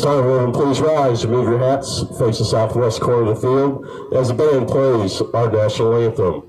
time, everyone, please rise, remove your hats, face the southwest corner of the field as the band plays our national anthem.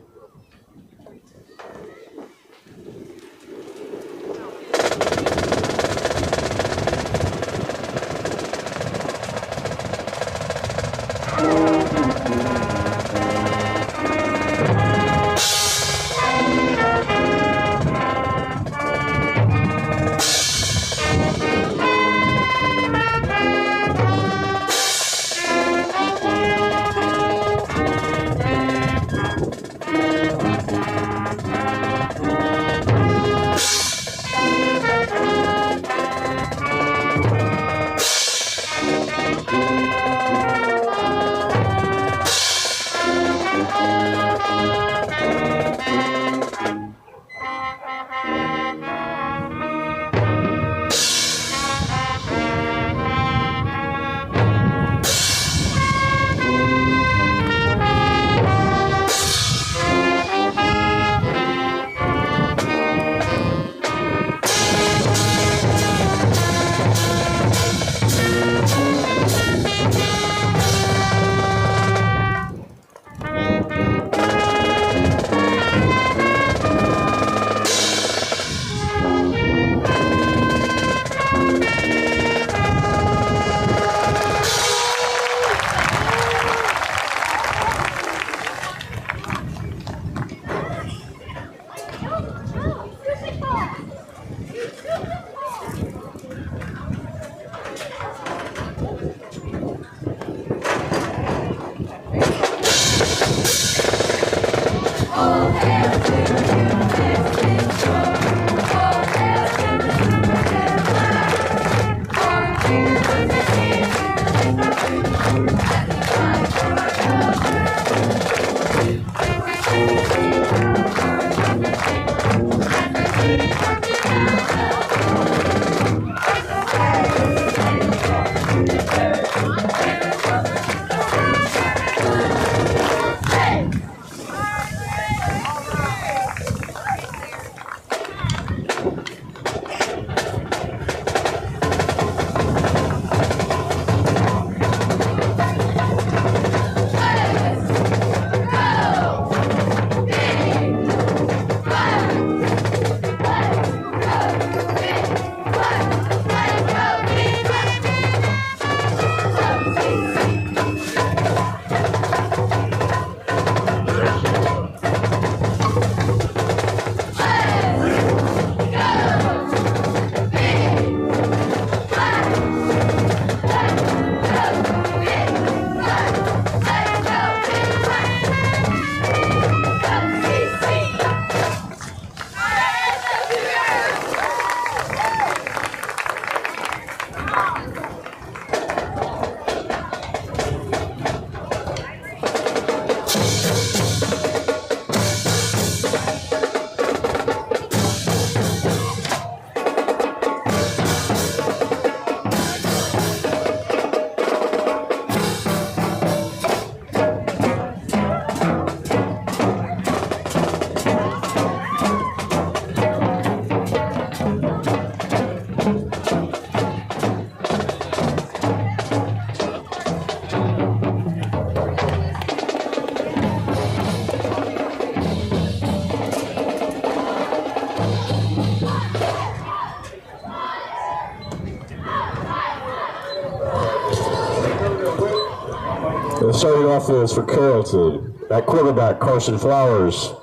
Starting off is for Carrollton. At quarterback, Carson Flowers.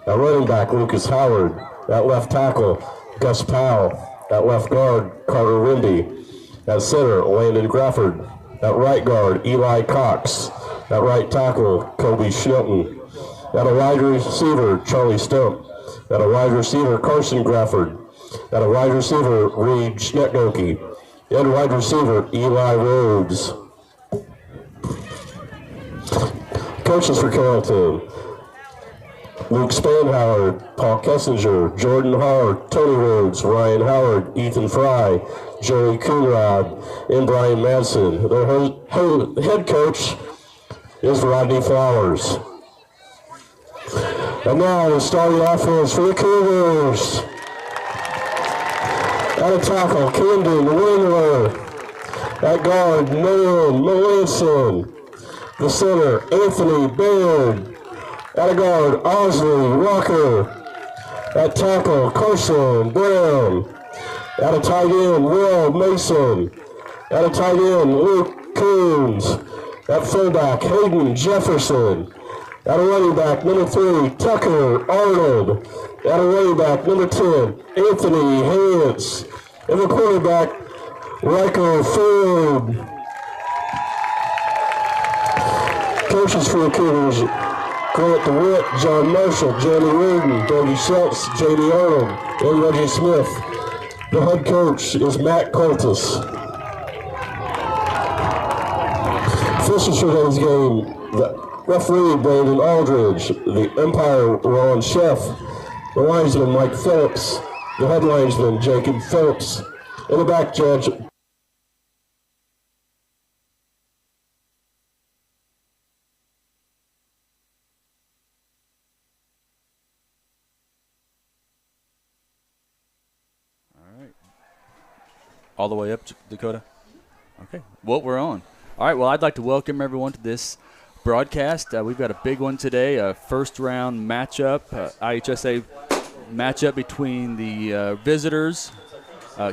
At running back, Lucas Howard. At left tackle, Gus Powell. At left guard, Carter Windy. At center, Landon Grafford. At right guard, Eli Cox. At right tackle, Kobe Schnilton. At a wide receiver, Charlie Stump. At a wide receiver, Carson Grafford. At a wide receiver, Reed Schnetgoke. And wide receiver, Eli Rhodes. Coaches for Carrollton: Luke Spanhauer, Paul Kessinger, Jordan Howard, Tony Rhodes, Ryan Howard, Ethan Fry, Jerry Coonrod, and Brian Madsen. Their head coach is Rodney Flowers. And now the starting offense for the Cougars. At a tackle, Camden Wingler. At guard, Nolan Melanson. The center, Anthony Baird. At guard, Osley Walker. At tackle, Carson Brown. At a tight end, Will Mason. At a tight end, Luke Coons. At fullback, Hayden Jefferson. At a running back, number 3, Tucker Arnold. At a running back, number 10, Anthony Hance. And the quarterback, Riker Ford. Coaches for the Cougars, Grant DeWitt, John Marshall, Jeremy Reardon, Dougie Schultz, J.D. Arnold, and Reggie Smith. The head coach is Matt Coltis. Officials for today's game, the referee Brandon Aldridge, the umpire Ron Sheff, the linesman Mike Phillips, the head linesman Jacob Phillips, and the back judge all the way up, Dakota? Okay. Well, we're on. All right, well, I'd like to welcome everyone to this broadcast. We've got a big one today, a first-round matchup, IHSA matchup between the visitors,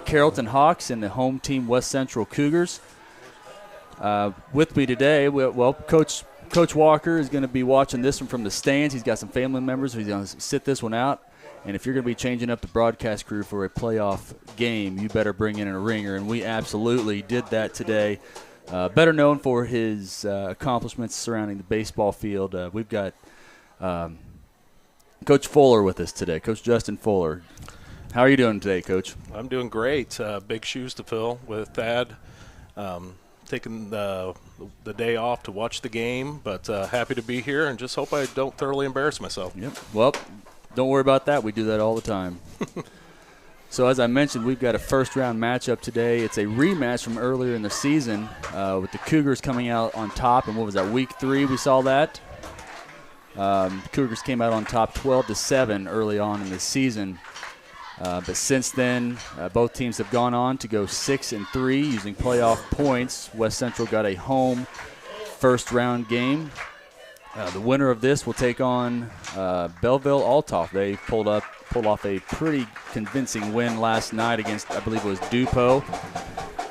Carrollton Hawks, and the home team, West Central Cougars. With me today, well, Coach Walker is going to be watching this one from the stands. He's got some family members, so he's going to sit this one out. And if you're going to be changing up the broadcast crew for a playoff game, you better bring in a ringer, and we absolutely did that today. Better known for his accomplishments surrounding the baseball field, we've got Coach Fuller with us today, Coach Justin Fuller. How are you doing today, Coach? I'm doing great. Big shoes to fill with Thad. Taking the day off to watch the game, but happy to be here and just hope I don't thoroughly embarrass myself. Yep. Well, don't worry about that. We do that all the time. So as I mentioned, we've got a first-round matchup today. It's a rematch from earlier in the season with the Cougars coming out on top. And what was that, week 3 we saw that? The Cougars came out on top 12-7 early on in the season. But since then, both teams have gone on to go 6-3 using playoff points. West Central got a home first-round game. The winner of this will take on Belleville Altoff. They pulled off a pretty convincing win last night against, I believe it was Dupo.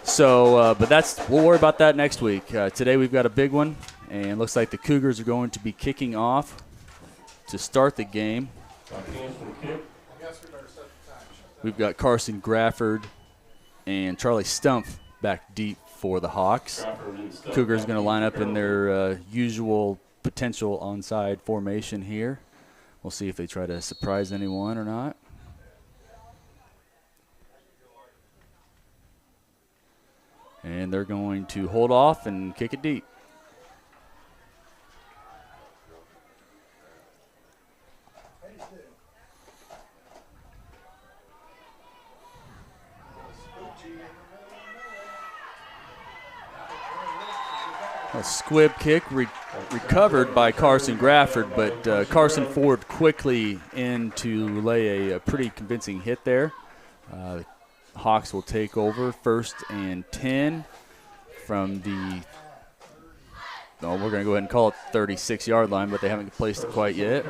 So, but we'll worry about that next week. Today we've got a big one, and it looks like the Cougars are going to be kicking off to start the game. We've got Carson Grafford and Charlie Stump back deep for the Hawks. Cougars going to line up in their usual potential onside formation here. We'll see if they try to surprise anyone or not. And they're going to hold off and kick it deep. A squib kick recovered by Carson Grafford, but Carson Ford quickly in to lay a pretty convincing hit there. The Hawks will take over 1st and 10 from the, we're going to go ahead and call it 36-yard line, but they haven't placed it quite yet.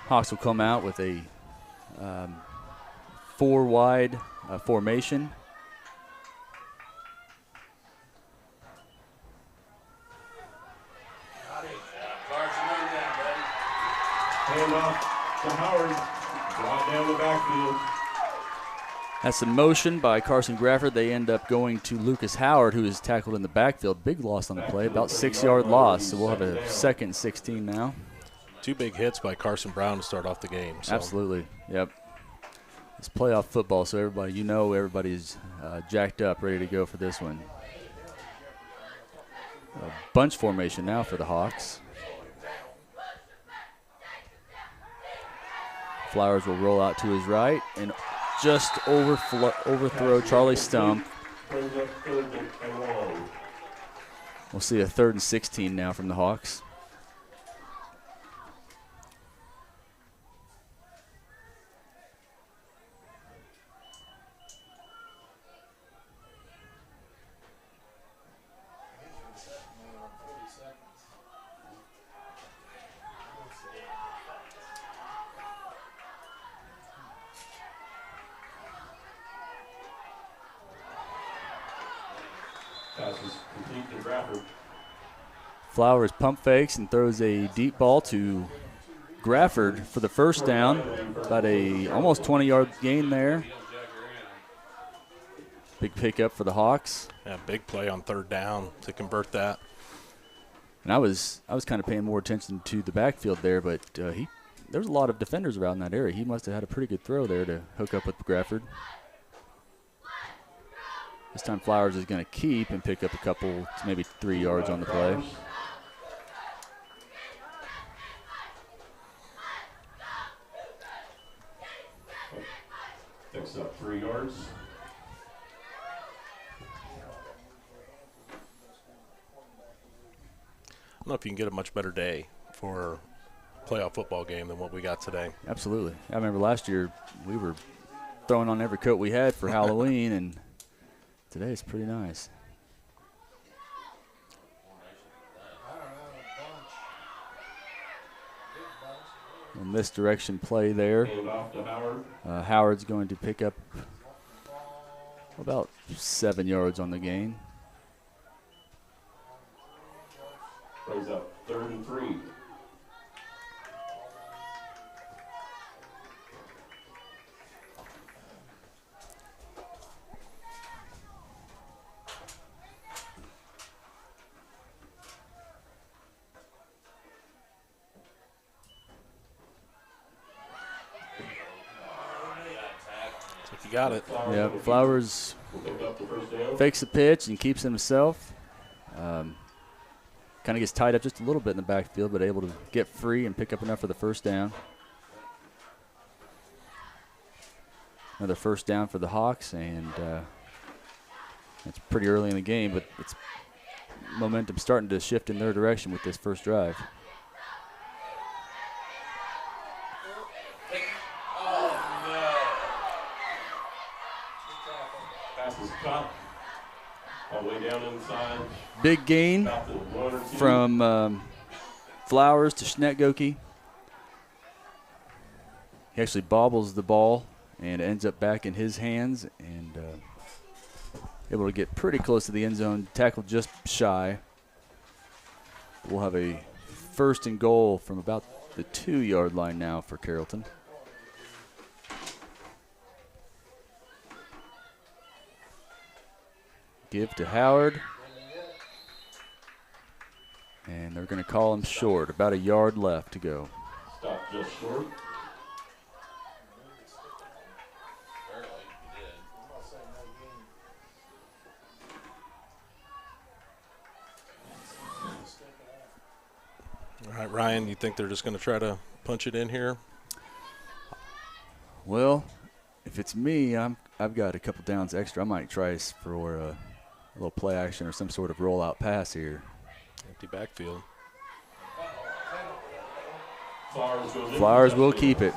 Hawks will come out with a 4-wide formation. Hand off to Howard. Drive down the backfield. That's a motion by Carson Grafford. They end up going to Lucas Howard, who is tackled in the backfield. Big loss on the play, about 6-yard loss. So we'll have a 2nd and 16 now. 2 big hits by Carson Brown to start off the game. So. Absolutely, yep. It's playoff football, so everybody's jacked up, ready to go for this one. A bunch formation now for the Hawks. Flowers will roll out to his right and just overthrow Charlie Stump. We'll see a 3rd and 16 now from the Hawks. Passes complete to Grafford. Flowers pump fakes and throws a deep ball to Grafford for the first down. About a almost 20-yard gain there. Big pickup for the Hawks. Yeah, big play on third down to convert that. And I was kind of paying more attention to the backfield there, but there was a lot of defenders around that area. He must have had a pretty good throw there to hook up with Grafford. This time Flowers is going to keep and pick up a couple, maybe 3 yards on the play. Picks up 3 yards. I don't know if you can get a much better day for a playoff football game than what we got today. Absolutely. I remember last year we were throwing on every coat we had for Halloween, and today it's pretty nice. A misdirection play there. Off to Howard. Howard's going to pick up about 7 yards on the gain. Brings up 3rd and 3. You got it. Yeah, Flowers fakes the pitch and keeps it himself. Kind of gets tied up just a little bit in the backfield, but able to get free and pick up enough for the first down. Another first down for the Hawks, and it's pretty early in the game, but it's momentum starting to shift in their direction with this first drive. All the way down inside. Big gain from Flowers to Schnetgoke. He actually bobbles the ball and ends up back in his hands and able to get pretty close to the end zone. Tackled just shy. We'll have a 1st and goal from about the 2-yard line now for Carrollton. Give to Howard. And they're going to call him short. About a yard left to go. Stop just short. All right, Ryan, you think they're just going to try to punch it in here? Well, if it's me, I've got a couple downs extra. I might try for a little play action or some sort of rollout pass here. Empty backfield. Flowers will keep it.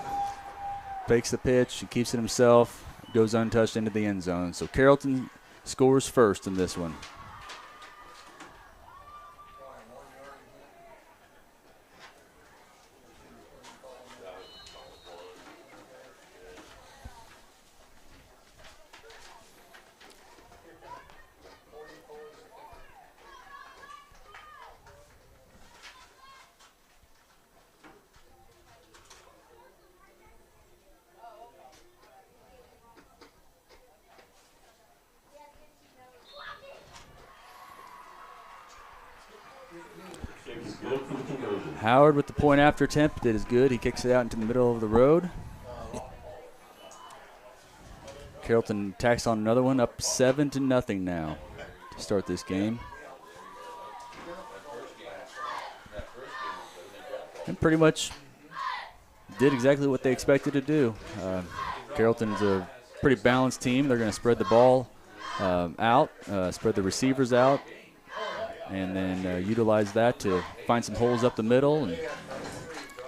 Fakes the pitch, he keeps it himself, goes untouched into the end zone. So Carrollton scores first in this one. Howard with the point after attempt did as good. He kicks it out into the middle of the road. Carrollton tacks on another one, up 7-0 now to start this game. And pretty much did exactly what they expected to do. Carrollton's a pretty balanced team. They're going to spread the ball out, spread the receivers out, and then utilize that to find some holes up the middle, and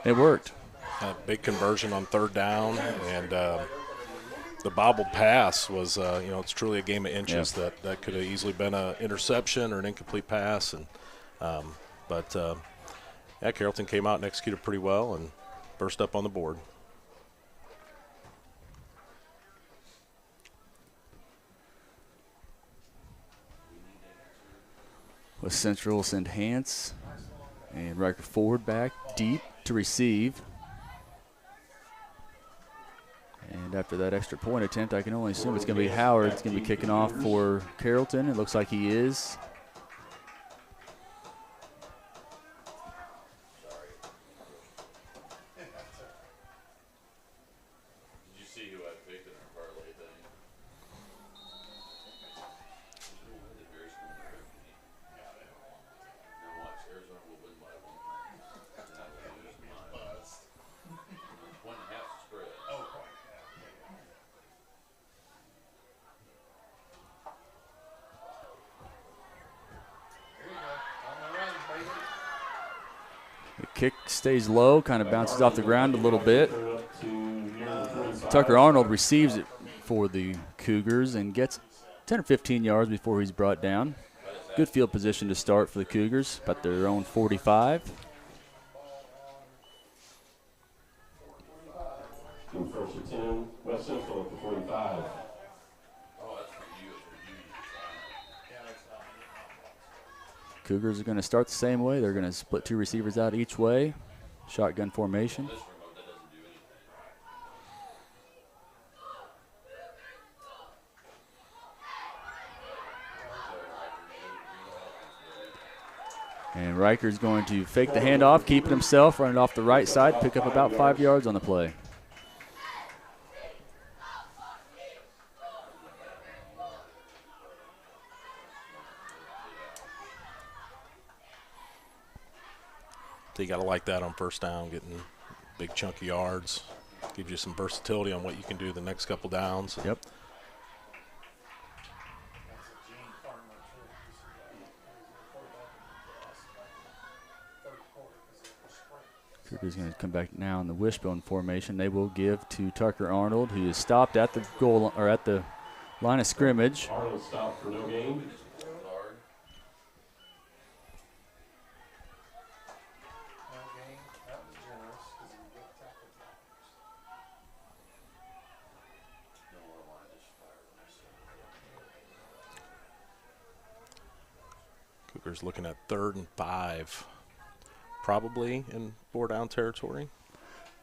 it worked. Big conversion on third down, and the bobbled pass was, it's truly a game of inches. Yeah. That could have easily been an interception or an incomplete pass, and Carrollton came out and executed pretty well and burst up on the board. West Central will send Hance. And Riker forward back, deep to receive. And after that extra point attempt, I can only assume it's going to be Howard. It's going to be kicking off for Carrollton. It looks like he is. Kick stays low, kind of bounces off the ground a little bit. Tucker Arnold receives it for the Cougars and gets 10 or 15 yards before he's brought down. Good field position to start for the Cougars, about their own 45. First and 10, West Central at the 45. Cougars are going to start the same way. They're going to split two receivers out each way. Shotgun formation. And Riker's going to fake the handoff, keep it himself, run it off the right side, pick up about 5 yards on the play. So you got to like that on first down, getting big chunky yards. Gives you some versatility on what you can do the next couple downs. Yep. Cougars going to come back now in the wishbone formation. They will give to Tucker Arnold, who is stopped at the goal or at the line of scrimmage. Arnold stopped for no gain. Cougars looking at 3rd and 5, probably in 4-down territory.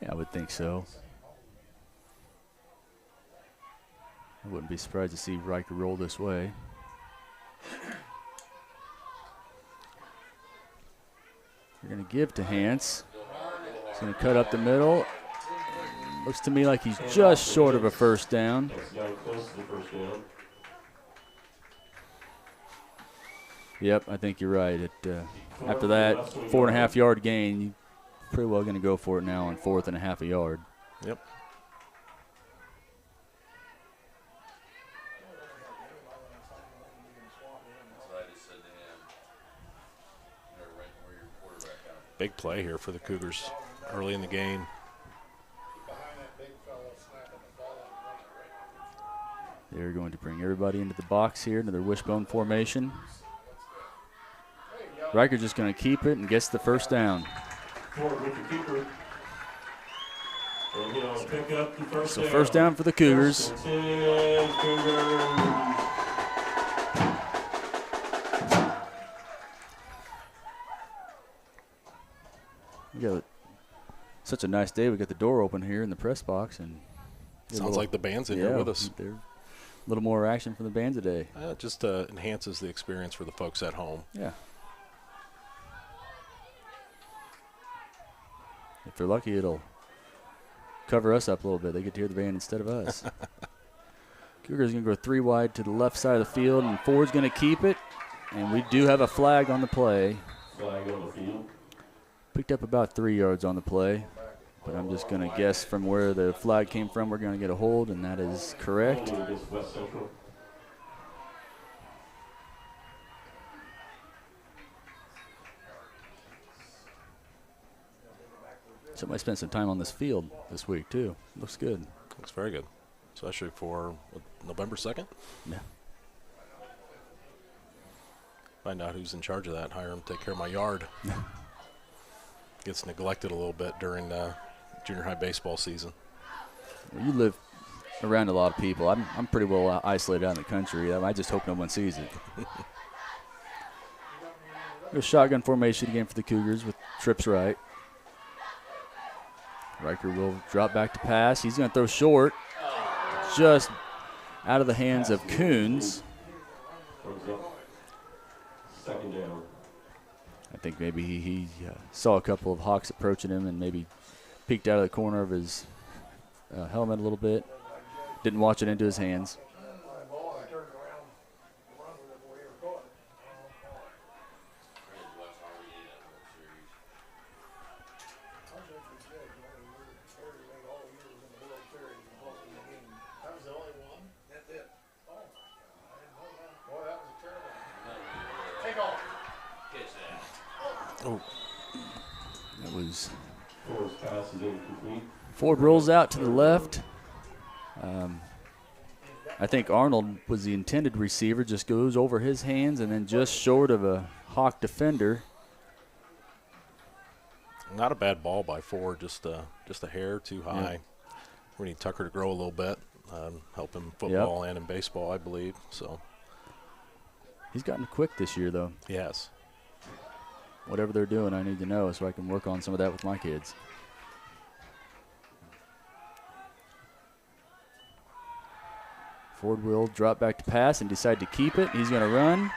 Yeah, I would think so. I wouldn't be surprised to see Riker roll this way. They're going to give to Hance. He's going to cut up the middle. Looks to me like he's just short of a first down. Yep, I think you're right. After that 4.5 yard gain, you're pretty well going to go for it now on 4th and a half a yard. Yep. Big play here for the Cougars early in the game. They're going to bring everybody into the box here, into their wishbone formation. Riker's just going to keep it and gets the first down. So first down for the Cougars. We got such a nice day. We got the door open here in the press box, and sounds like the band's in here with us. A little more action from the band today. It just enhances the experience for the folks at home. Yeah. If they're lucky, it'll cover us up a little bit. They get to hear the band instead of us. Cougars going to go 3 wide to the left side of the field, and Ford's going to keep it. And we do have a flag on the play. Flag on the field. Picked up about 3 yards on the play, but I'm just going to guess from where the flag came from, we're going to get a hold, and that is correct. Somebody spent some time on this field this week, too. Looks good. Looks very good, especially for November 2nd. Yeah. Find out who's in charge of that, hire him to take care of my yard. Gets neglected a little bit during junior high baseball season. Well, you live around a lot of people. I'm pretty well isolated out in the country. I just hope no one sees it. A shotgun formation again for the Cougars with trips right. Riker will drop back to pass. He's going to throw short. Just out of the hands of Coons. Second down. I think maybe he saw a couple of Hawks approaching him and maybe peeked out of the corner of his helmet a little bit. Didn't watch it into his hands. That was Ford rolls out to the left. I think Arnold was the intended receiver, just goes over his hands and then just short of a Hawk defender. Not a bad ball by Ford, just a hair too high. Yeah. We need Tucker to grow a little bit, help him football and in baseball, I believe. So he's gotten quick this year, though. Yes. Whatever they're doing, I need to know so I can work on some of that with my kids. Ford will drop back to pass and decide to keep it. He's going to run.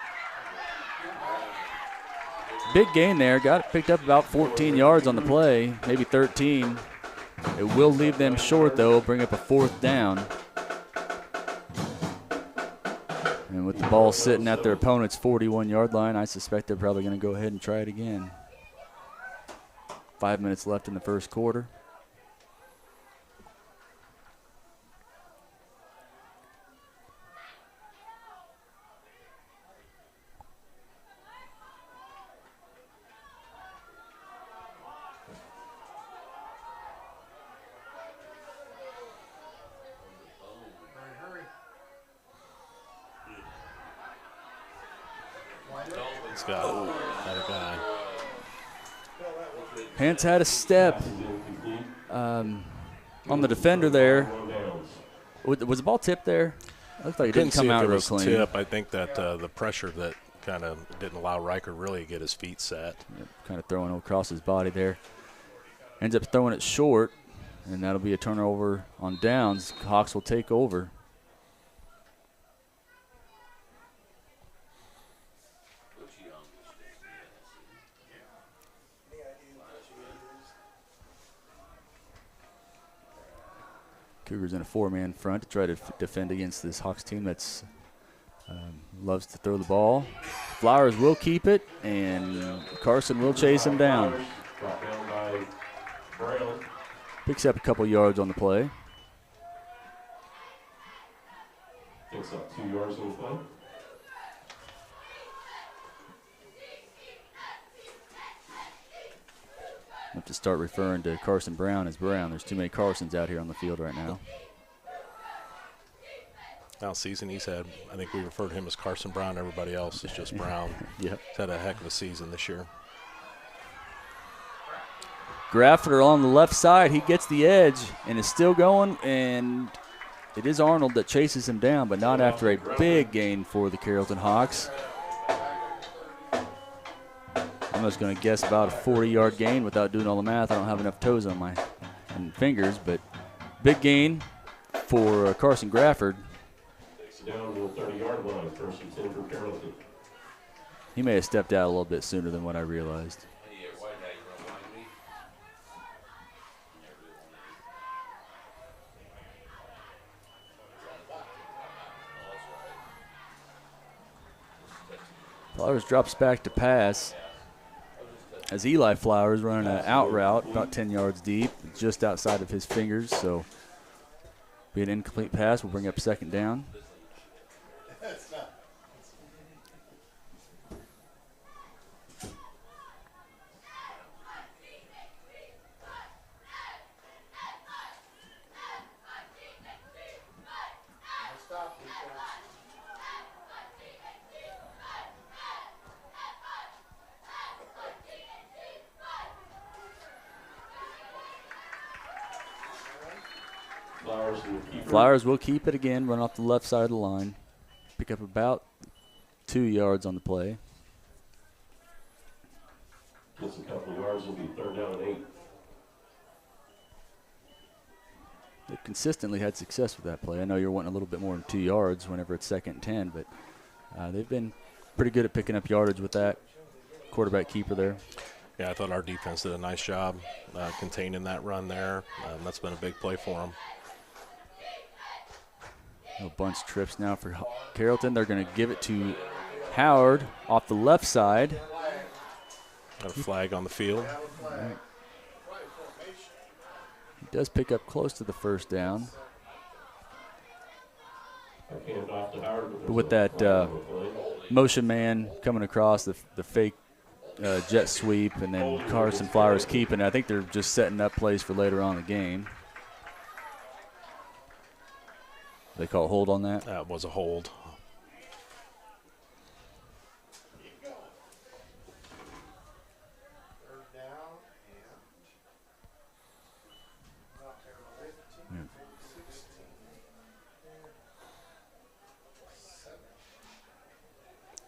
Big gain there. Got it picked up about 14 yards on the play, maybe 13. It will leave them short, though, bring up a 4th down. And with the ball sitting at their opponent's 41-yard line, I suspect they're probably going to go ahead and try it again. 5 minutes left in the first quarter. Hance had a step on the defender there. Was the ball tipped there? It looked like it didn't come out real clean. Tip. I think that the pressure that kind of didn't allow Riker really to get his feet set. Yep, kind of throwing across his body there. Ends up throwing it short, and that'll be a turnover on downs. Hawks will take over. Cougars in a 4-man front to try to defend against this Hawks team that's loves to throw the ball. Flowers will keep it, and Carson will chase him down. Picks up a couple yards on the play. Picks up 2 yards on the play. I have to start referring to Carson Brown as Brown. There's too many Carsons out here on the field right now. All season he's had, I think we refer to him as Carson Brown. Everybody else is just Brown. Yep. He's had a heck of a season this year. Graffiter on the left side. He gets the edge and is still going, and it is Arnold that chases him down, but not after a big gain for the Carrollton Hawks. I'm just going to guess about a 40-yard gain without doing all the math. I don't have enough toes on my fingers, but big gain for Carson Grafford. Takes it down to the 30-yard line, 1st and 10 for Carrollton. He may have stepped out a little bit sooner than what I realized. Flowers drops back to pass. As Eli Flowers running an out route about 10 yards deep, just outside of his fingers. So be an incomplete pass. We'll bring up 2nd down. Flowers will keep it again, run off the left side of the line. Pick up about 2 yards on the play. Gets a couple of yards, it'll be 3rd down and 8. They've consistently had success with that play. I know you're wanting a little bit more than 2 yards whenever it's 2nd and 10, but they've been pretty good at picking up yardage with that quarterback keeper there. Yeah, I thought our defense did a nice job containing that run there. That's been a big play for them. No bunch trips now for Carrollton. They're going to give it to Howard off the left side. Got a flag on the field. Right. He does pick up close to the 1st down. But with that motion man coming across, the fake jet sweep, and then Carson Flowers keeping it, I think they're just setting up plays for later on in the game. They call a hold on that? That was a hold.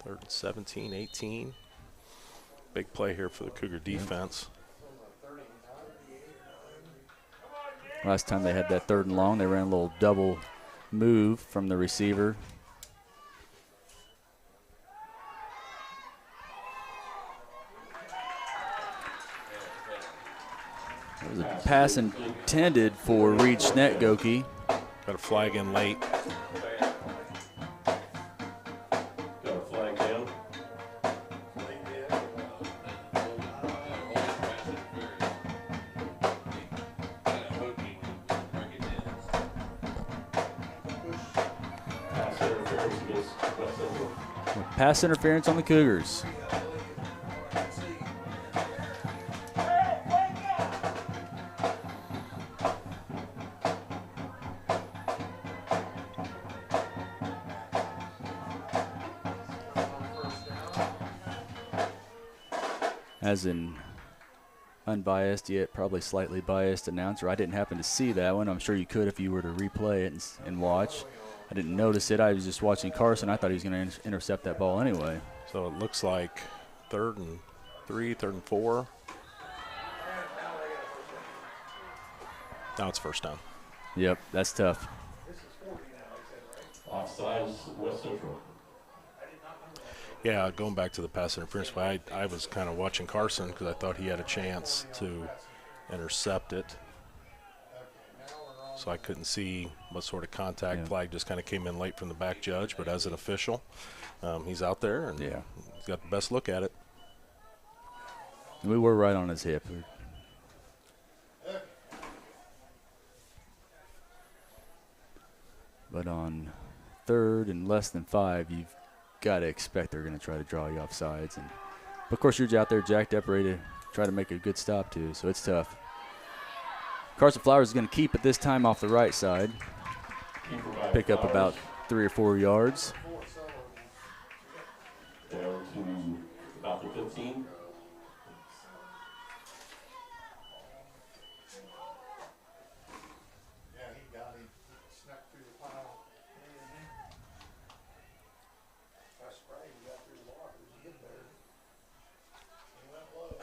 Third and 17, 18. Big play here for the Cougar defense. Last time they had that 3rd and long, they ran a little double move from the receiver. It was a pass intended for Reed Schnett-Goki. Got a flag in late. Pass interference on the Cougars. As an unbiased yet probably slightly biased announcer, I didn't happen to see that one. I'm sure you could if you were to replay it and watch. I didn't notice it. I was just watching Carson. I thought he was going to intercept that ball anyway. So it looks like 3rd and 3, 3rd and 4. Now it's 1st down. Yep, that's tough. Offside, West Central. Yeah, going back to the pass interference, I was kind of watching Carson because I thought he had a chance to intercept it. So I couldn't see what sort of contact. Flag just kind of came in late from the back judge, but as an official, he's out there and he's got the best look at it. We were right on his hip. But on 3rd and less than 5, you've got to expect they're going to try to draw you off sides. And of course, you're out there jacked up, ready to try to make a good stop too, so it's tough. Carson Flowers is going to keep it this time off the right side. Pick up about 3 or 4 yards. Down to about the 15. Yeah, he got him. Snuck through the pile. That's right. He got through the water. He get there. He went low.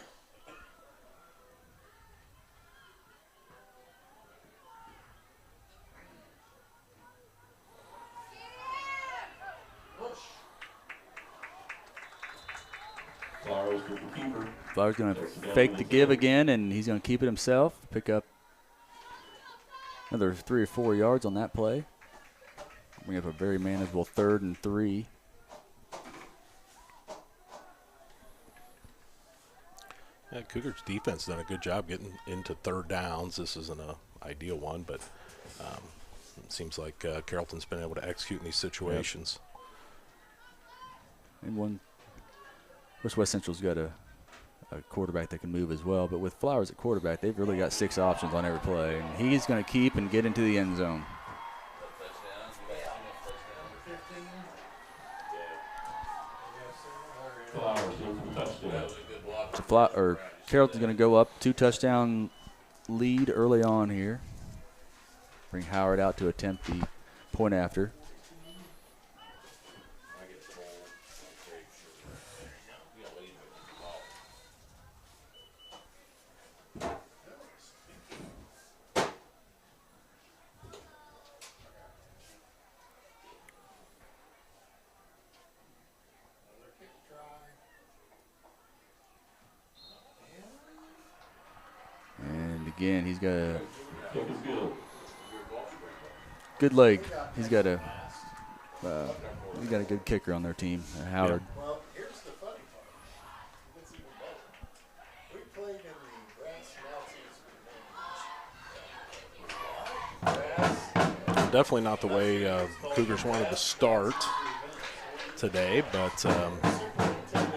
Flowers going to fake the give again, and he's going to keep it himself. Pick up another 3 or 4 yards on that play. Bring up a very manageable 3rd and 3. Yeah, Cougars defense done a good job getting into 3rd downs. This isn't an ideal one, but it seems like Carrollton's been able to execute in these situations. And one, of course, West Central's got a quarterback that can move as well, but with Flowers at quarterback, they've really got 6 options on every play, and he's going to keep and get into the end zone. So Carrollton's going to go up 2-touchdown lead early on here. Bring Howard out to attempt the point after. again. He's got a good leg. He's got a good kicker on their team, Howard. Well, here's the funny part. It's even better. We played in the grass mountains. Definitely not the way Cougars wanted to start today, but like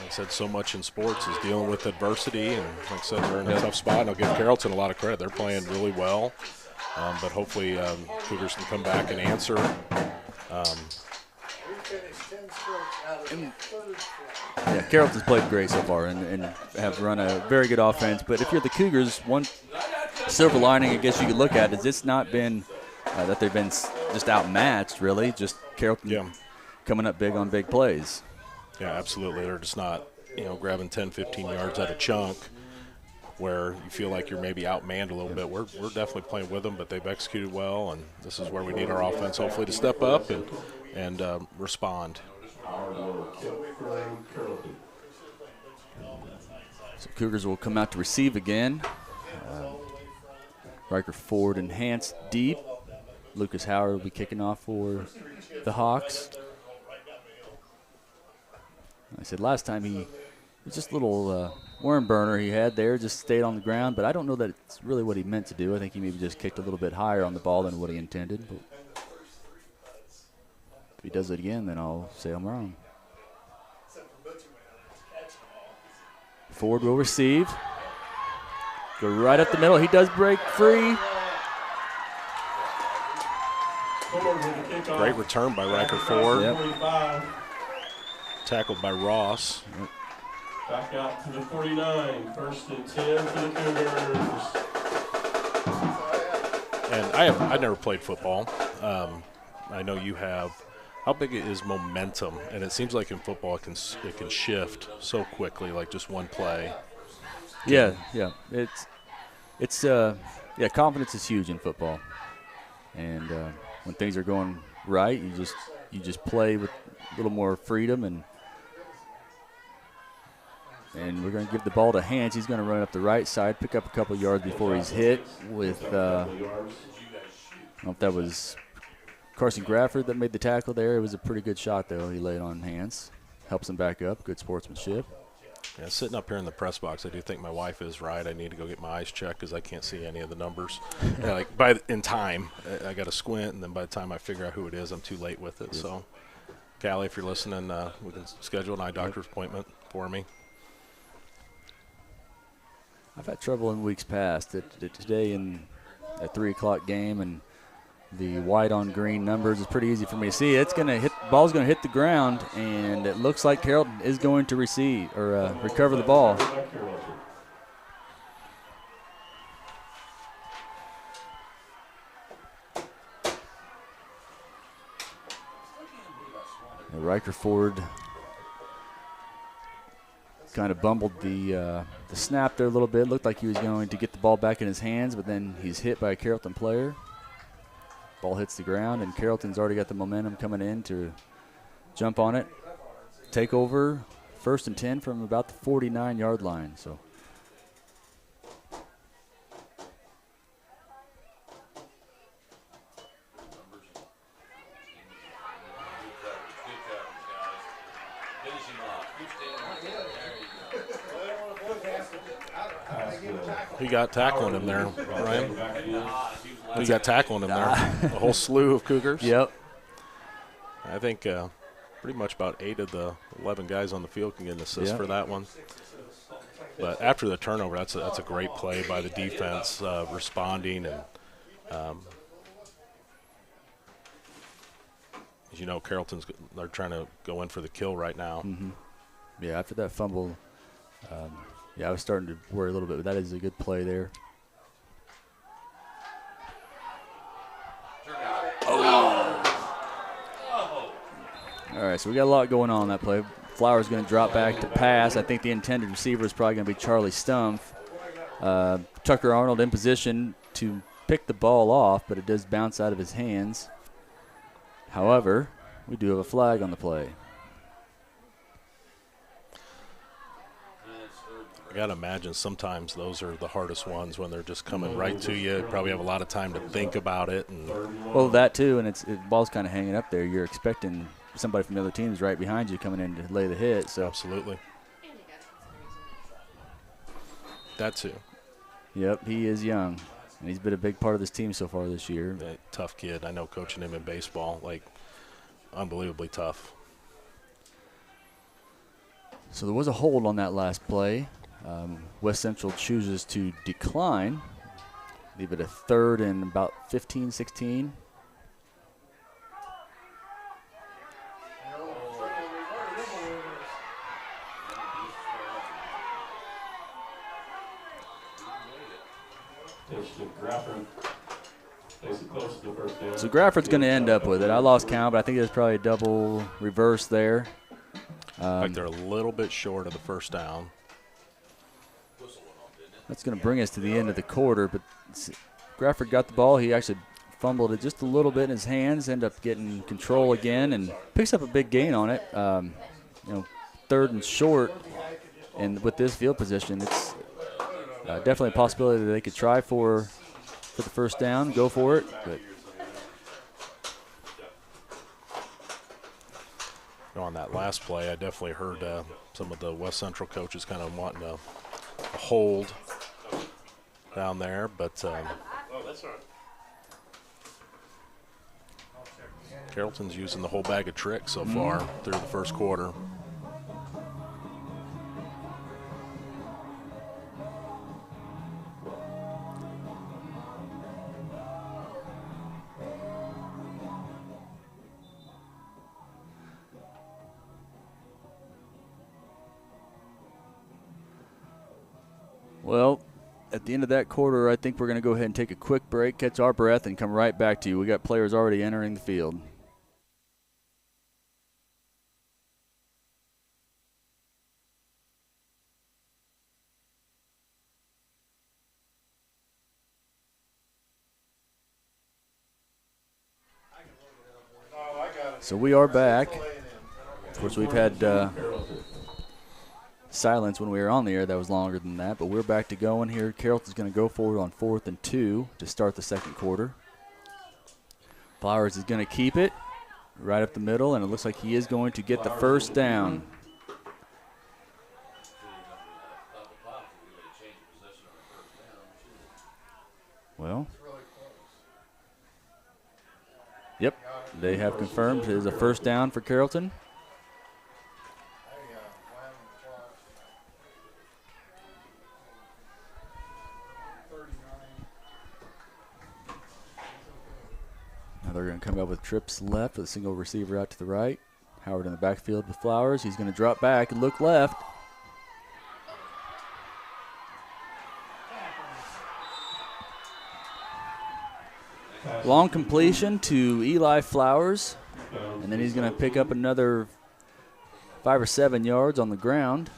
I said, so much in sports is dealing with adversity, and like I said, they're in a tough spot. And I'll give Carrollton a lot of credit. They're playing really well, but hopefully Cougars can come back and answer. We finished 10 strokes out of the third quarter. Yeah, Carrollton's played great so far and have run a very good offense. But if you're the Cougars, one silver lining I guess you could look at is it's not been that they've been just outmatched, really. Just Carrollton coming up big on big plays. Yeah, absolutely. They're just not, grabbing 10, 15 yards at a chunk where you feel like you're maybe outmanned a little bit. We're definitely playing with them, but they've executed well, and this is where we need our offense hopefully to step up and respond. So Cougars will come out to receive again. Riker Ford and Hance deep. Lucas Howard will be kicking off for the Hawks. I said last time he was just a little worm burner he had there, just stayed on the ground, but I don't know that it's really what he meant to do. I think he maybe just kicked a little bit higher on the ball than what he intended. But if he does it again, then I'll say I'm wrong. Ford will receive. Go right up the middle. He does break free. Great return by Riker Ford. Yep. Tackled by Ross. Yep. Back out to the 49. First and 10 for the Cougars. And I never played football. I know you have. How big is momentum? And it seems like in football it can shift so quickly, like just one play. Yeah. It's confidence is huge in football. And when things are going right, you just play with a little more freedom, and we're going to give the ball to Hance. He's going to run up the right side, pick up a couple yards before he's hit with I don't know if that was Carson Grafford that made the tackle there. It was a pretty good shot, though. He laid on Hance. Helps him back up. Good sportsmanship. Yeah, sitting up here in the press box, I do think my wife is right. I need to go get my eyes checked because I can't see any of the numbers. In time, I got to squint, and then by the time I figure out who it is, I'm too late with it. Yep. So, Callie, if you're listening, we can schedule an eye doctor's appointment for me. I've had trouble in weeks past. Today in a 3 o'clock game and the white on green numbers is pretty easy for me to see. It's going to hit. Ball's going to hit the ground, and it looks like Carrollton is going to receive or recover the ball. Riker Ford kind of bumbled the snap there a little bit. Looked like he was going to get the ball back in his hands, but then he's hit by a Carrollton player. Ball hits the ground, and Carrollton's already got the momentum coming in to jump on it. Take over, 1st and 10 from about the 49-yard line. So. He got tackling him there, Ryan. He got tackling him there. A whole slew of Cougars. Yep. I think pretty much about 8 of the 11 guys on the field can get an assist for that one. But after the turnover, that's a great play by the defense, responding. And as you know, they're trying to go in for the kill right now. Mm-hmm. Yeah, after that fumble, I was starting to worry a little bit, but that is a good play there. All right, so we got a lot going on that play. Flowers going to drop back to pass. I think the intended receiver is probably going to be Charlie Stumpf. Tucker Arnold in position to pick the ball off, but it does bounce out of his hands. However, we do have a flag on the play. got to imagine sometimes those are the hardest ones when they're just coming right to you. You probably have a lot of time to think about it. And well, that too, and the ball's kind of hanging up there. You're expecting somebody from the other team is right behind you coming in to lay the hit. So absolutely. That too. Yep, he is young, and he's been a big part of this team so far this year. Tough kid. I know coaching him in baseball, like unbelievably tough. So there was a hold on that last play. West Central chooses to decline. Leave it a 3rd and about 15, 16. So Grafford's going to end up with it. I lost count, but I think there's probably a double reverse there. In fact, they're a little bit short of the first down. That's going to bring us to the end of the quarter, but Grafford got the ball. He actually fumbled it just a little bit in his hands, ended up getting control again, and picks up a big gain on it. 3rd and short, and with this field position, it's definitely a possibility that they could try for the first down, go for it. But on that last play, I definitely heard some of the West Central coaches kind of wanting a hold down there, but Carrollton's using the whole bag of tricks so far through the first quarter. Well, at the end of that quarter, I think we're going to go ahead and take a quick break, catch our breath, and come right back to you. We got players already entering the field. So we are back. Of course, we've had silence when we were on the air. That was longer than that, but we're back to going here. Carrollton's going to go forward on 4th and 2 to start the second quarter. Flowers is going to keep it right up the middle, and it looks like he is going to get the first down. Well, yep, they have confirmed it is a first down for Carrollton. Now they're going to come up with trips left with a single receiver out to the right. Howard in the backfield with Flowers. He's going to drop back and look left. Long completion to Eli Flowers. And then he's going to pick up another 5 or 7 yards on the ground.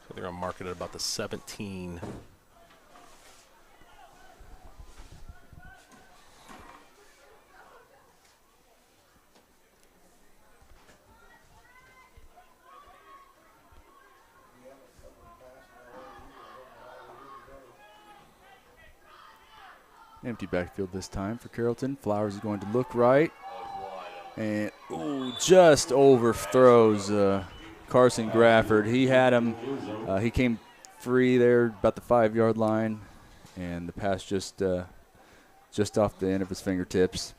So they're going to mark it at about the 17. Empty backfield this time for Carrollton. Flowers is going to look right. And, just overthrows Carson Grafford. He had him. He came free there about the 5-yard line. And the pass just off the end of his fingertips.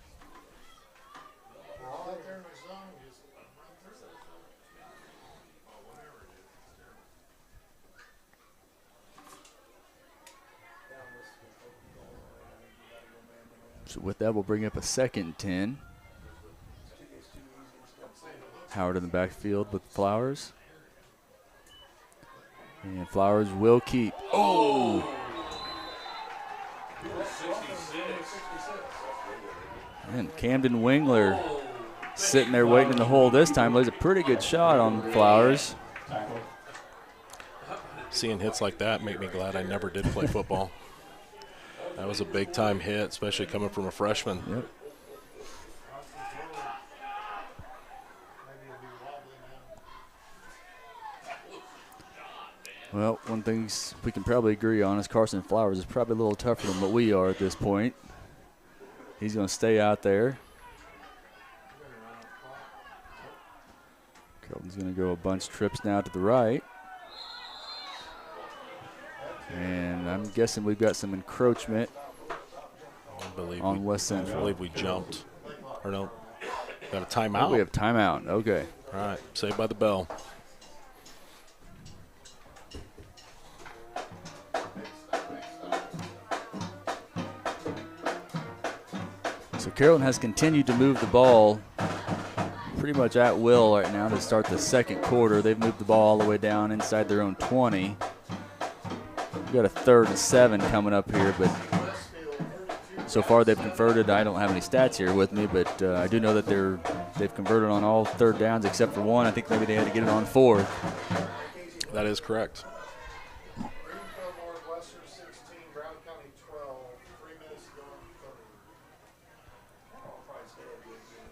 So with that, we'll bring up a 2nd and 10. Howard in the backfield with Flowers. And Flowers will keep. Oh! And Camden Wingler sitting there waiting in the hole this time. There's a pretty good shot on Flowers. Seeing hits like that make me glad I never did play football. That was a big-time hit, especially coming from a freshman. Yep. Well, one thing we can probably agree on is Carson Flowers is probably a little tougher than what we are at this point. He's going to stay out there. Carrollton's going to go a bunch trips now to the right. And I'm guessing we've got some encroachment on West Central. I believe we jumped. Or no, got a timeout. Oh, we have timeout. Okay. All right, saved by the bell. So Carrollton has continued to move the ball pretty much at will right now to start the second quarter. They've moved the ball all the way down inside their own 20. We've got a 3rd and 7 coming up here, but so far they've converted. I don't have any stats here with me, but I do know that they've converted on all 3rd downs except for one. I think maybe they had to get it on 4th. That is correct. Greenfield Northwestern 16, Brown County 12, 3 minutes to go in the third. I'll probably say a good game.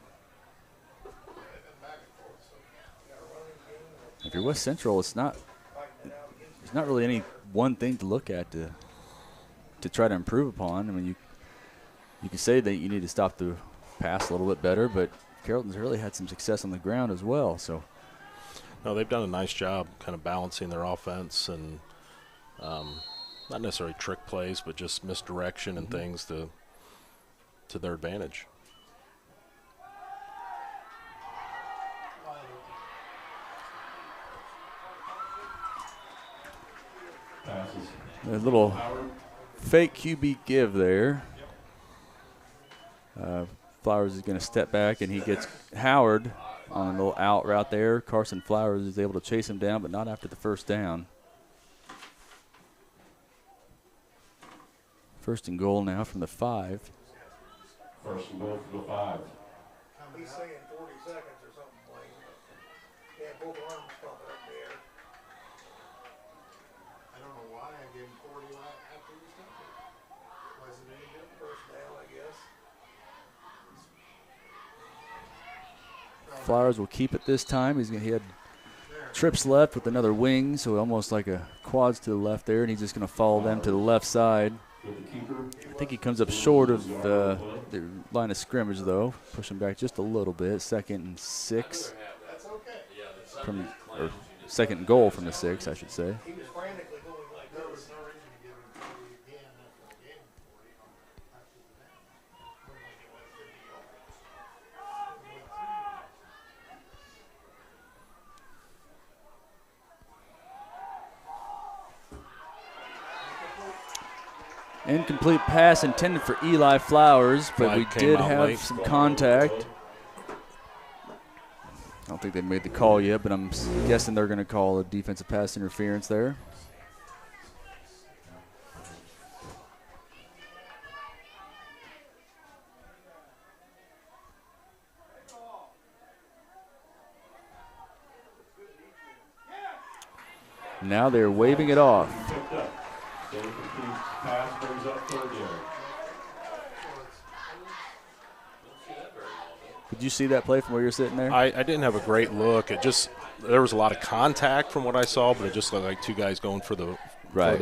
They've been back and forth, so you got a running game. If you're West Central, it's not really any one thing to look at to try to improve upon. I mean, you can say that you need to stop the pass a little bit better, but Carrollton's really had some success on the ground as well. So, no, they've done a nice job kind of balancing their offense and not necessarily trick plays, but just misdirection and things to their advantage. a little fake QB give there. Flowers is going to step back, and he gets Howard on a little out route there. Carson Flowers is able to chase him down, but not after the first down. First and goal now from the 5. First and goal from the 5. He's saying 40 seconds or something like that. Yeah, both arms pumping up in the air. I don't know why I gave him 40 after he stopped it. Wasn't any good first down, I guess. Flowers will keep it this time. He had trips left with another wing, so almost like a quads to the left there, and he's just going to follow them to the left side. I think he comes up short of the line of scrimmage, though. Push him back just a little bit. 2nd and 6. From, or 2nd and goal from the 6, I should say. He was frantically going like there was no reason to give him 40 again after the game 40 after the down. Looked like it went 50 yards. Incomplete pass intended for Eli Flowers, but Flag we came did out have late. some contact. I don't think they've made the call yet, but I'm guessing they're going to call a defensive pass interference there. Now they're waving it off. Pass brings up 3rd yard. Did you see that play from where you're sitting there? I didn't have a great look. There was a lot of contact from what I saw, but it just looked like two guys going for the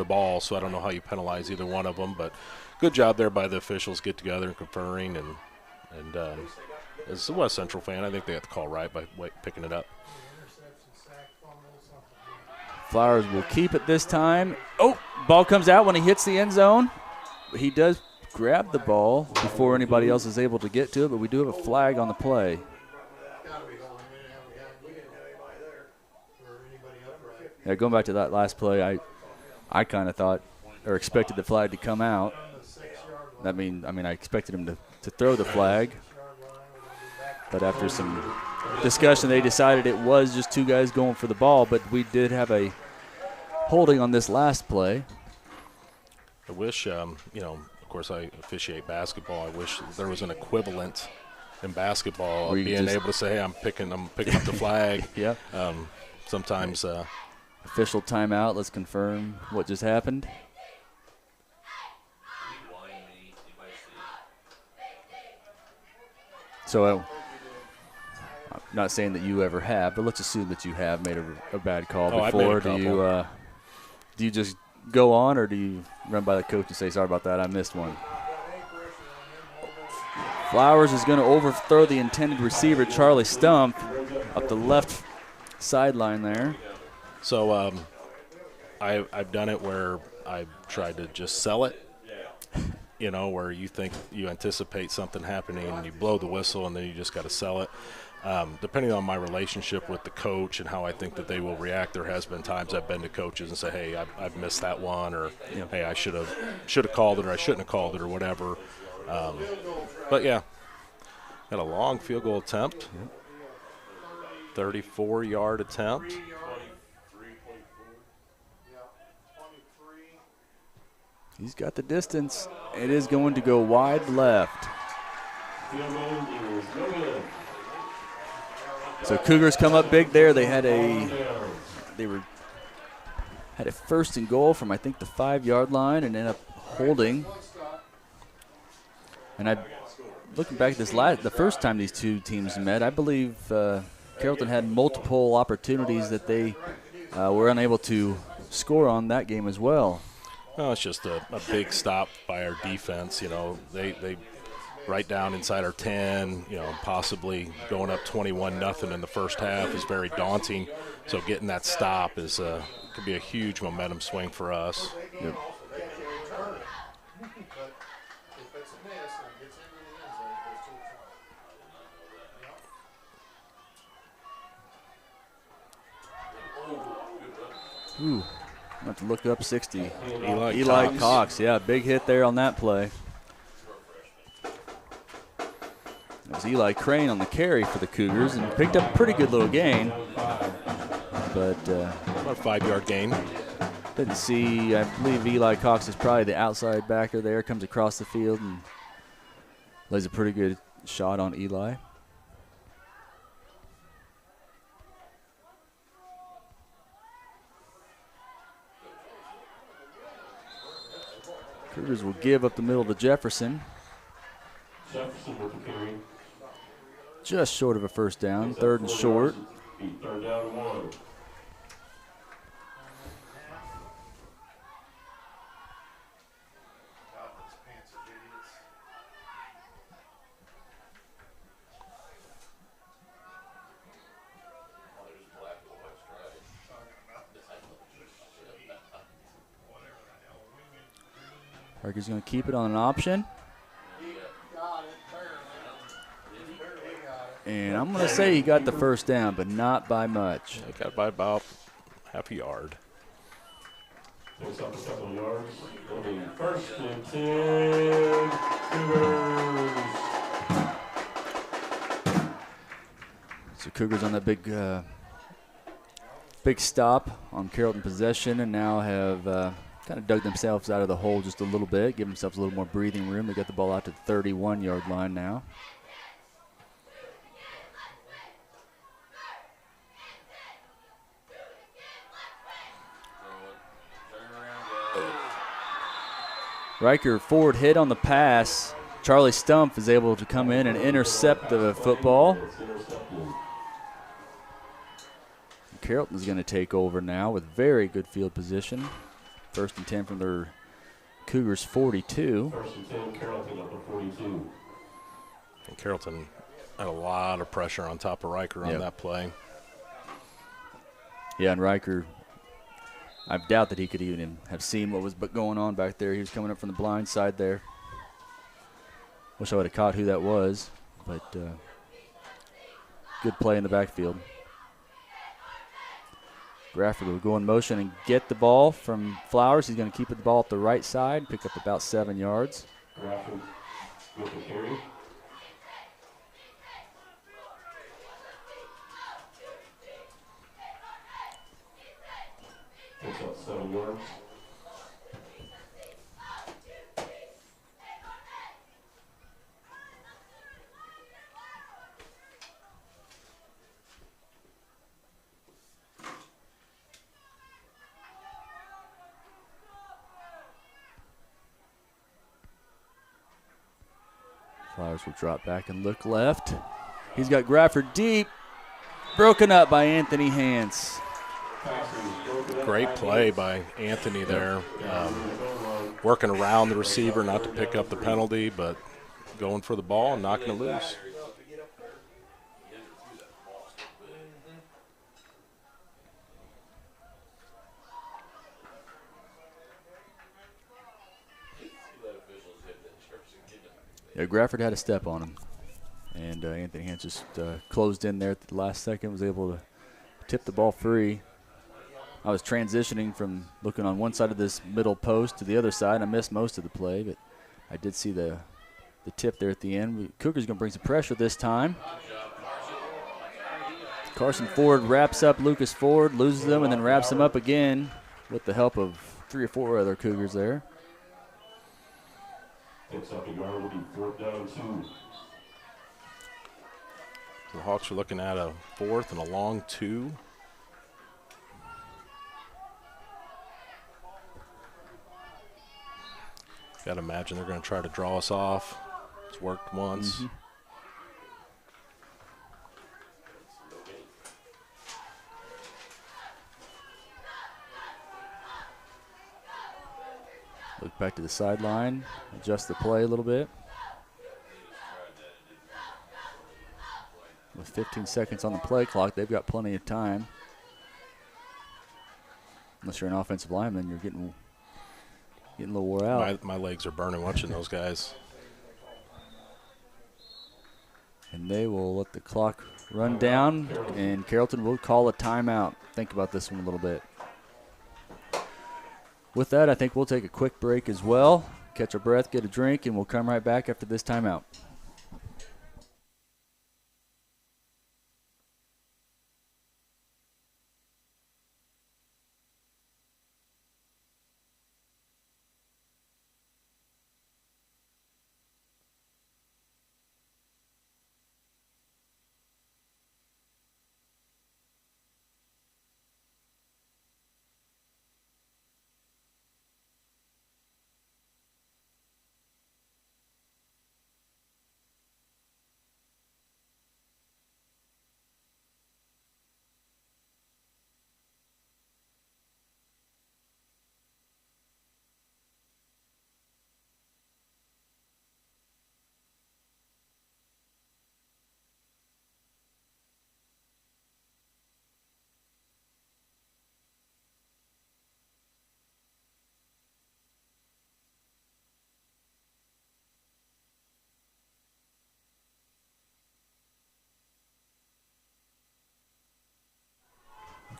ball. So I don't know how you penalize either one of them. But good job there by the officials, get together and conferring. And as a West Central fan, I think they got the call right by picking it up. Flowers will keep it this time. Oh, ball comes out when he hits the end zone. He does grab the ball before anybody else is able to get to it, but we do have a flag on the play. Yeah, going back to that last play, I kind of thought or expected the flag to come out. I mean, I expected him to throw the flag, but after some discussion, they decided it was just two guys going for the ball, but we did have a holding on this last play. I wish, of course I officiate basketball. I wish there was an equivalent in basketball of being able to say, hey, I'm picking up the flag. Yeah. Sometimes. Official timeout. Let's confirm what just happened. So I'm not saying that you ever have, but let's assume that you have made a bad call before. I've made a couple. Do you just go on, or do you run by the coach and say, sorry about that, I missed one? Flowers is going to overthrow the intended receiver, Charlie Stump, up the left sideline there. So I've done it where I've tried to just sell it, where you think you anticipate something happening and you blow the whistle and then you just got to sell it. Depending on my relationship with the coach and how I think that they will react, there has been times I've been to coaches and say, hey, I've missed that one, or hey, I should have called it, or I shouldn't have called it, or whatever. But yeah, got a long field goal attempt, 34-yard attempt. He's got the distance. It is going to go wide left. So Cougars come up big there. They had a first and goal from, I think, the 5-yard line and ended up holding. And looking back at this the first time these two teams met, I believe Carrollton had multiple opportunities that they were unable to score on that game as well. Well, it's just a big stop by our defense. They right down inside our 10, possibly going up 21-0 in the first half is very daunting. So getting that stop could be a huge momentum swing for us. Yep. Ooh, I have to look up 60. Eli Cox, yeah, big hit there on that play. It was Eli Crane on the carry for the Cougars and picked up a pretty good little gain. But about a 5-yard gain. Didn't see, I believe Eli Cox is probably the outside backer there, comes across the field and lays a pretty good shot on Eli. Cougars will give up the middle to Jefferson. Jefferson with the carry. Just short of a first down, 3rd and short. 3rd down 1. Parker's going to keep it on an option. And I'm going to say he got the first down, but not by much. He got by about half a yard. Picks up a couple of yards. It'll be 1st and 10. Cougars. So Cougars on that big stop on Carrollton possession, and now have kind of dug themselves out of the hole just a little bit, give themselves a little more breathing room. They got the ball out to the 31-yard line now. Riker forward hit on the pass. Charlie Stump is able to come in and intercept the football. Carrollton's going to take over now with very good field position. 1st and 10 from their Cougars 42. 1st and 10, Carrollton up to 42. And Carrollton had a lot of pressure on top of Riker on that play. Yeah, and Riker, I doubt that he could even have seen what was going on back there. He was coming up from the blind side there. Wish I would have caught who that was, but good play in the backfield. Grafford will go in motion and get the ball from Flowers. He's going to keep the ball up the right side, pick up about 7 yards. Grafford with the carry. Picks up 7 yards. Flowers will drop back and look left. He's got Grafford deep. Broken up by Anthony Hance. Passes broken Great play by Anthony there. Working around the receiver not to pick up the penalty, but going for the ball and knocking it loose. Yeah, Grafford had a step on him, and Anthony Hance just closed in there at the last second, was able to tip the ball free. I was transitioning from looking on one side of this middle post to the other side. I missed most of the play, but I did see the tip there at the end. Cougars going to bring some pressure this time. Carson Ford wraps up Lucas Ford, loses them, and then wraps him up again with the help of 3 or 4 other Cougars there. Picks up a yard, will be 4th down 2. The Hawks are looking at a 4th and a long 2. Got to imagine they're going to try to draw us off. It's worked once. Mm-hmm. Look back to the sideline, adjust the play a little bit. With 15 seconds on the play clock, they've got plenty of time. Unless you're an offensive lineman, you're getting a little wore out. My legs are burning watching those guys. And they will let the clock run down, and Carrollton will call a timeout. Think about this one a little bit. With that, I think we'll take a quick break as well, catch our breath, get a drink, and we'll come right back after this timeout.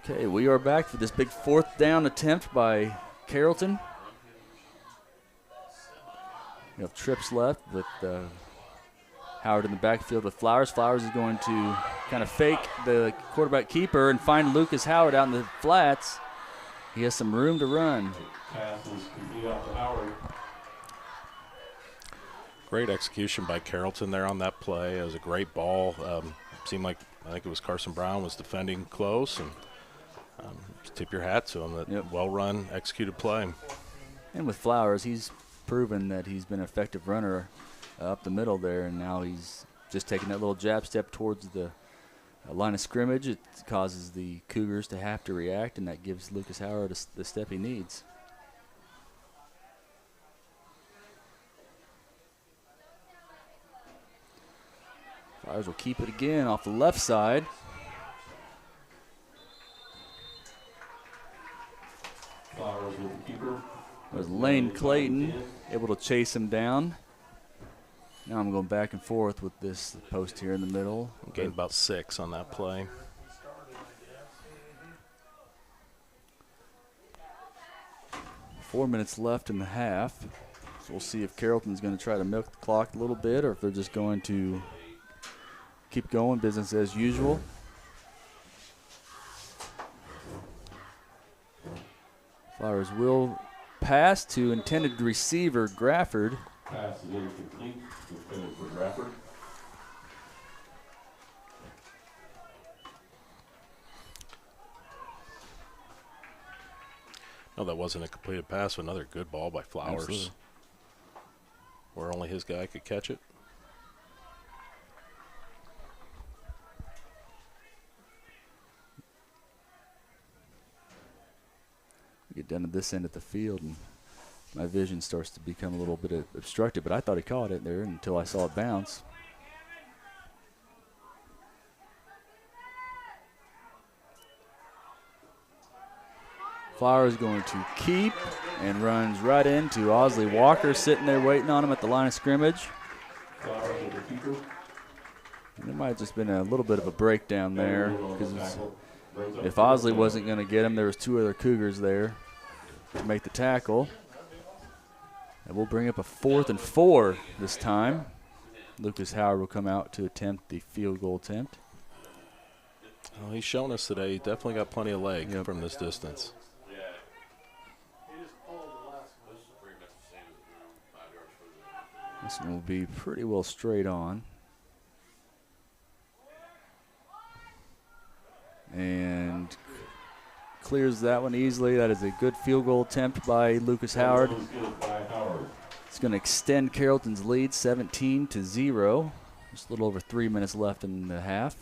Okay, we are back for this big 4th down attempt by Carrollton. We have trips left with Howard in the backfield with Flowers. Flowers is going to kind of fake the quarterback keeper and find Lucas Howard out in the flats. He has some room to run. Pass is complete out to Howard. Great execution by Carrollton there on that play. It was a great ball. Seemed like, I think it was Carson Brown was defending close, and just tip your hat to him. That well-run, executed play. And with Flowers, he's proven that he's been an effective runner up the middle there, and now he's just taking that little jab step towards the line of scrimmage. It causes the Cougars to have to react, and that gives Lucas Howard the step he needs. Flowers will keep it again off the left side. Flowers with the keeper. There's Lane Clayton able to chase him down. Now I'm going back and forth with this post here in the middle. Gained about 6 on that play. Four minutes left in the half. So we'll see if Carrollton's going to try to milk the clock a little bit or if they're just going to keep going, business as usual. Flowers will pass to intended receiver Grafford. Pass is incomplete. Intended for Grafford. No, that wasn't a completed pass. Another good ball by Flowers. Absolutely. Where only his guy could catch it. Get down to this end of the field, and my vision starts to become a little bit obstructed, but I thought he caught it there until I saw it bounce. Flowers going to keep and runs right into Osley Walker sitting there waiting on him at the line of scrimmage. And there might have just been a little bit of a breakdown there because if Osley wasn't going to get him, there was 2 other Cougars there to make the tackle. And we'll bring up a 4th and 4 this time. Lucas Howard will come out to attempt the field goal attempt. Well, he's shown us today. He definitely got plenty of leg from this distance. This one will be pretty well straight on. And clears that one easily. That is a good field goal attempt by Lucas Howard. It's going to extend Carrollton's lead 17-0. Just a little over 3 minutes left in the half.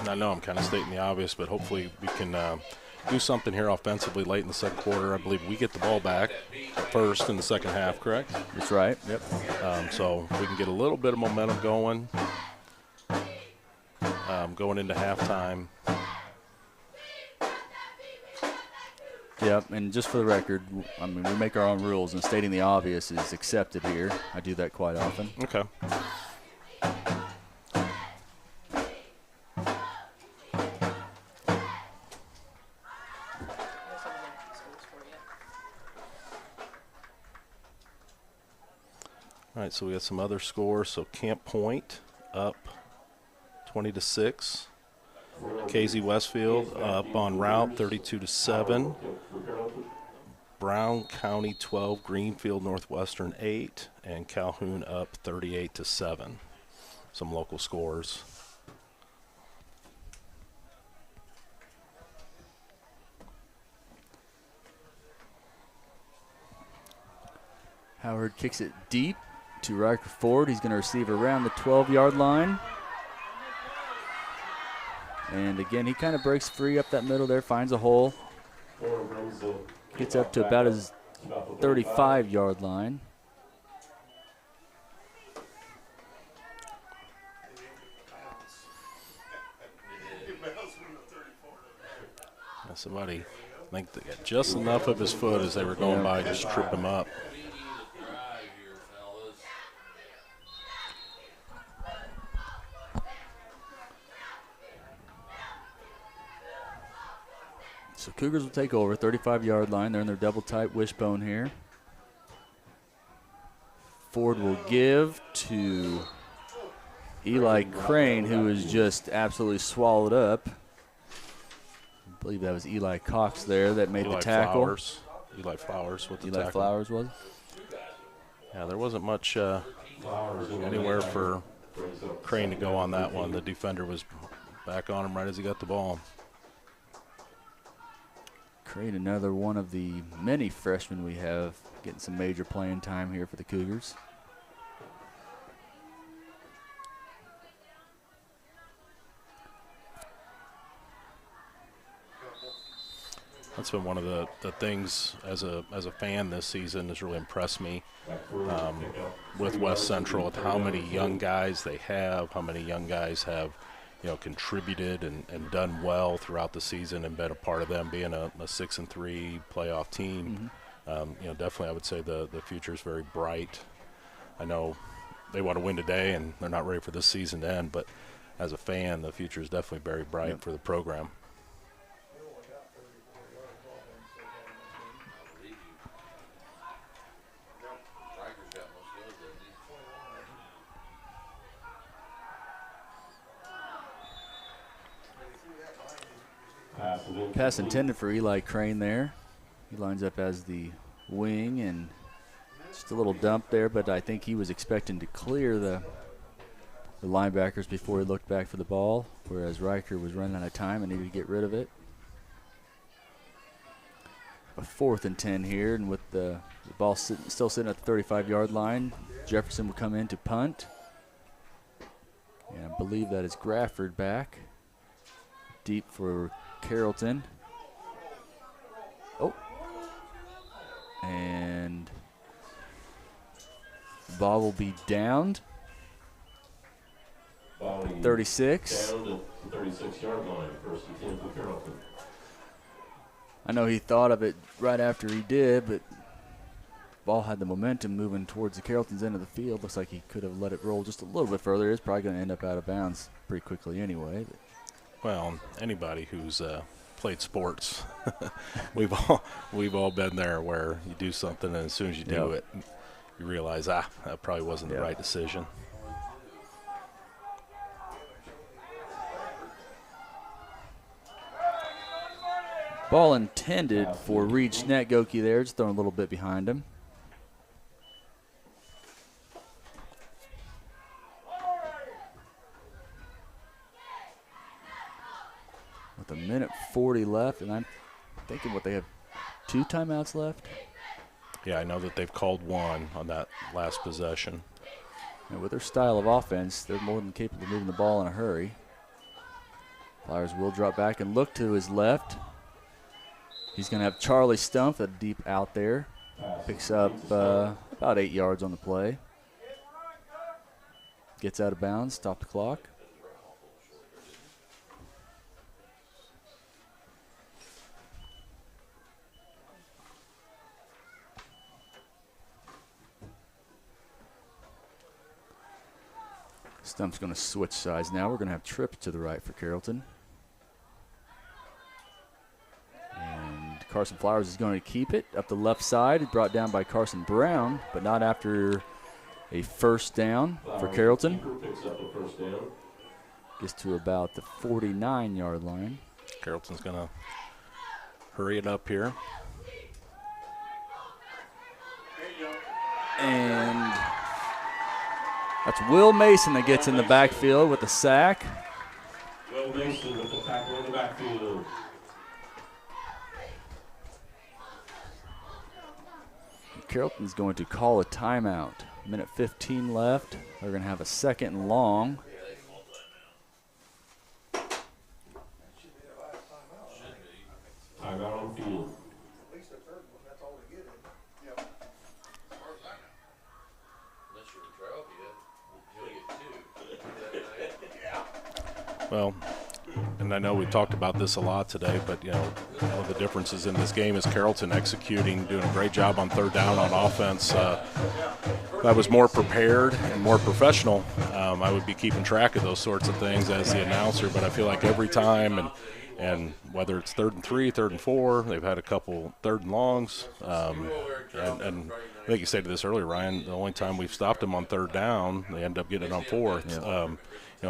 I know I'm kind of stating the obvious, but hopefully we can do something here offensively late in the second quarter. I believe we get the ball back first in the second half, correct? That's right, yep. So we can get a little bit of momentum going, going into halftime. Yep, and just for the record, I mean, we make our own rules, and stating the obvious is accepted here. I do that quite often. Okay. All right, so we got some other scores. So Camp Point up 20-6. KZ Westfield up on route 32-7. Brown County 12, Greenfield Northwestern 8, and Calhoun up 38-7. Some local scores. Howard kicks it deep to Riker Ford. He's going to receive around the 12-yard line. And again, he kind of breaks free up that middle there, finds a hole. Gets up to about his 35-yard line. Somebody, I think they got just enough of his foot as they were going by, just trip him up. So Cougars will take over, 35-yard line. They're in their double-tight wishbone here. Ford will give to Eli Crane, who is just absolutely swallowed up. I believe that was Eli Cox there that made the tackle. Eli Flowers with the Eli tackle. Flowers was. Yeah, there wasn't much anywhere for Crane to go on that one. The defender was back on him right as he got the ball. Crane, another one of the many freshmen we have getting some major playing time here for the Cougars. That's been one of the things as a fan this season has really impressed me with West Central, with how many young guys they have, how many young guys have contributed and done well throughout the season and been a part of them being a 6-3 playoff team. Definitely I would say the future is very bright. I know they want to win today and they're not ready for this season to end, but as a fan, the future is definitely very bright for the program. Pass intended for Eli Crane there. He lines up as the wing, and just a little dump there, but I think he was expecting to clear the linebackers before he looked back for the ball, whereas Riker was running out of time and needed to get rid of it. a 4th and 10 here, and with the ball still sitting at the 35-yard line, Jefferson will come in to punt. And I believe that is Grafford back. Deep for Carrollton. Oh. And the ball will be downed. 36. Down to the 36-yard line, 1st and 10 for Carrollton. I know he thought of it right after he did, but ball had the momentum moving towards the Carrollton's end of the field. Looks like he could have let it roll just a little bit further. It's probably going to end up out of bounds pretty quickly anyway. But. Well, anybody who's played sports, we've all been there where you do something and as soon as you do it, you realize, that probably wasn't the right decision. Ball intended for Reed Schnetgoke there, just throwing a little bit behind him. With 1:40 left, and I'm thinking they have 2 timeouts left. Yeah, I know that they've called one on that last possession. And with their style of offense, they're more than capable of moving the ball in a hurry. Flyers will drop back and look to his left. He's going to have Charlie Stumpf, a deep out there. Picks up about 8 yards on the play. Gets out of bounds, stop the clock. Stump's going to switch sides now. We're going to have trips to the right for Carrollton. And Carson Flowers is going to keep it up the left side. Brought down by Carson Brown, but not after a 1st down for Carrollton. Picks up the 1st down. Gets to about the 49-yard line. Carrollton's going to hurry it up here. And that's Will Mason that gets in the backfield with the sack. Will Mason with the tackle in the backfield. Carrollton's going to call a timeout. 1:15 left. They're going to have a 2nd and long. Timeout on field. At least the 3rd one, that's all they get. Yep. Well, and I know we talked about this a lot today, but, one of the differences in this game is Carrollton executing, doing a great job on 3rd down on offense. That was more prepared and more professional. I would be keeping track of those sorts of things as the announcer, but I feel like every time, and whether it's 3rd and 3, 3rd and 4, they've had a couple 3rd and longs. And I think you said this earlier, Ryan, the only time we've stopped them on 3rd down, they end up getting it on 4th.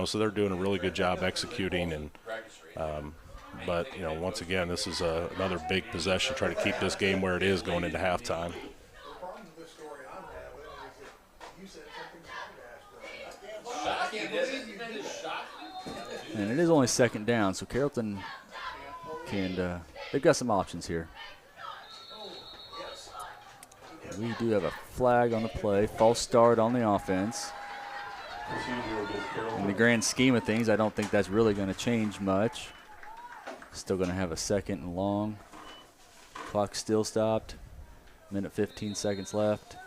So they're doing a really good job executing. And but once again, this is another big possession. Try to keep this game where it is going into halftime. The problem with this story I'm having is that you said something smart. And it is only 2nd down, so Carrollton can, they've got some options here. We do have a flag on the play, false start on the offense. In the grand scheme of things, I don't think that's really going to change much. Still going to have a 2nd and long. Clock still stopped. 1:15 seconds left.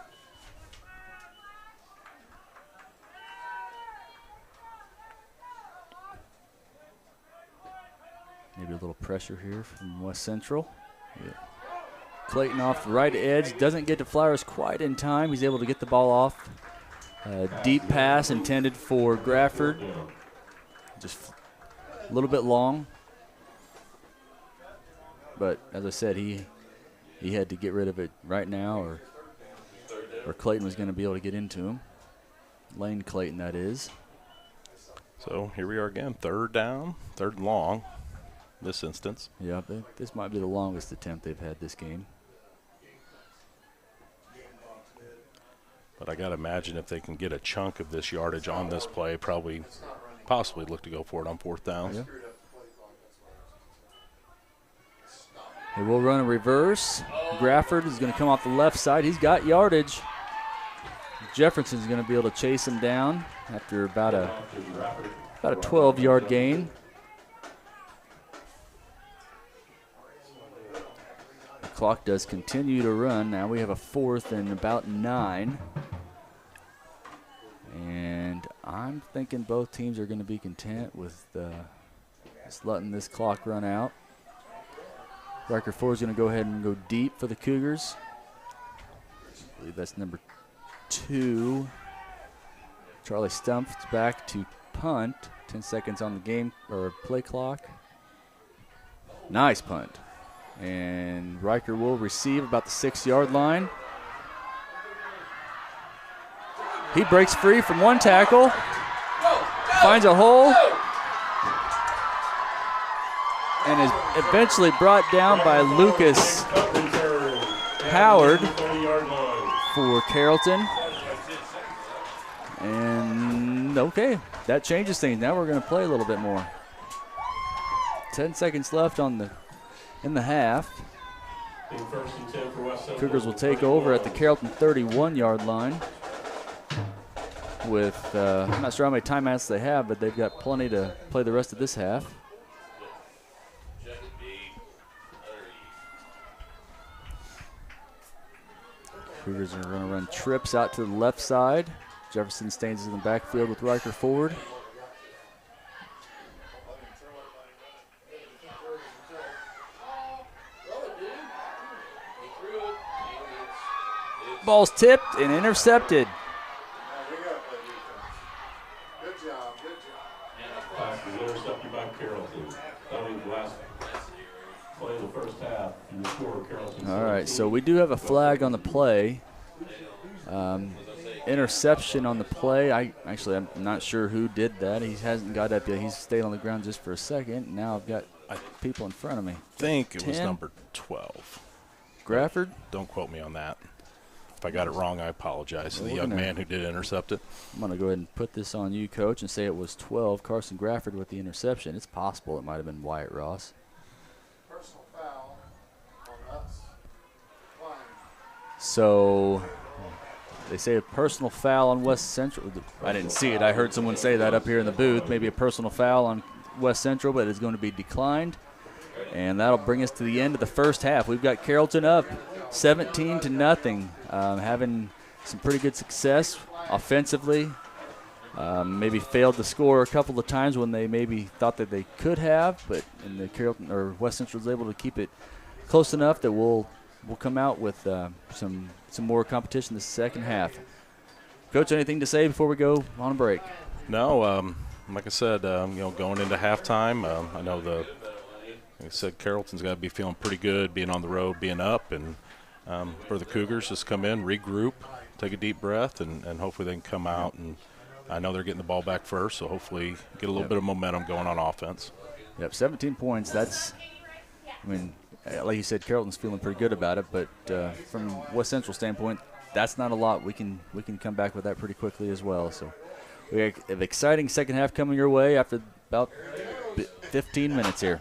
Maybe a little pressure here from West Central. Yeah. Clayton off the right edge. Doesn't get to Flowers quite in time. He's able to get the ball off. Deep pass intended for Grafford. Just a little bit long. But as I said, he had to get rid of it right now, or Clayton was going to be able to get into him. Lane Clayton, that is. So here we are again, 3rd down, 3rd and long. This instance. Yeah, this might be the longest attempt they've had this game. But I got to imagine if they can get a chunk of this yardage on this play, possibly look to go for it on 4th down. Yeah. They will run a reverse. Grafford is going to come off the left side. He's got yardage. Jefferson's going to be able to chase him down after about a 12-yard gain. The clock does continue to run. Now we have a 4th and about 9. And I'm thinking both teams are going to be content with just letting this clock run out. Riker Ford is going to go ahead and go deep for the Cougars. I believe that's number 2. Charlie Stumpf's back to punt. 10 seconds on the game or play clock. Nice punt. And Riker will receive about the 6-yard line. He breaks free from one tackle. Finds a hole. And is eventually brought down by Lucas Howard for Carrollton. And okay, that changes things. Now we're going to play a little bit more. 10 seconds left in the half. Cougars will take over at the Carrollton 31-yard line. With I'm not sure how many timeouts they have, but they've got plenty to play the rest of this half. Cougars are going to run trips out to the left side. Jefferson stays in the backfield with Riker Ford. Ball's tipped and intercepted. Good job, good job. Pass was intercepted by Carrollton. That was the last play of the first half. And the score, Carrollton. All right, so we do have a flag on the play. Interception on the play. I'm not sure who did that. He hasn't got up yet. He's stayed on the ground just for a second. Now I've got people in front of me. I think it 10. was number 12. Grafford? Don't quote me on that. If I got it wrong, I apologize to the young man who did intercept it. I'm going to go ahead and put this on you, Coach, and say it was 12, Carson Grafford with the interception. It's possible it might have been Wyatt Ross. Personal foul on us. Fine. So they say a personal foul on West Central. I didn't see it. I heard someone say that up here in the booth. Maybe a personal foul on West Central, but it's going to be declined. And that'll bring us to the end of the first half. We've got Carrollton up 17-0, having some pretty good success offensively. Maybe failed to score a couple of times when they maybe thought that they could have, but in the Carrollton or West Central was able to keep it close enough that we'll come out with some more competition in the second half. Coach, anything to say before we go on a break? No, like I said, going into halftime, I know like I said, Carrollton's got to be feeling pretty good, being on the road, being up, and for the Cougars, just come in, regroup, take a deep breath, and hopefully they can come out. And I know they're getting the ball back first, so hopefully get a little bit of momentum going on offense. Yep, 17 points. Like you said, Carrollton's feeling pretty good about it, but from West Central standpoint, that's not a lot. We can come back with that pretty quickly as well. So we have an exciting second half coming your way after about 15 minutes here.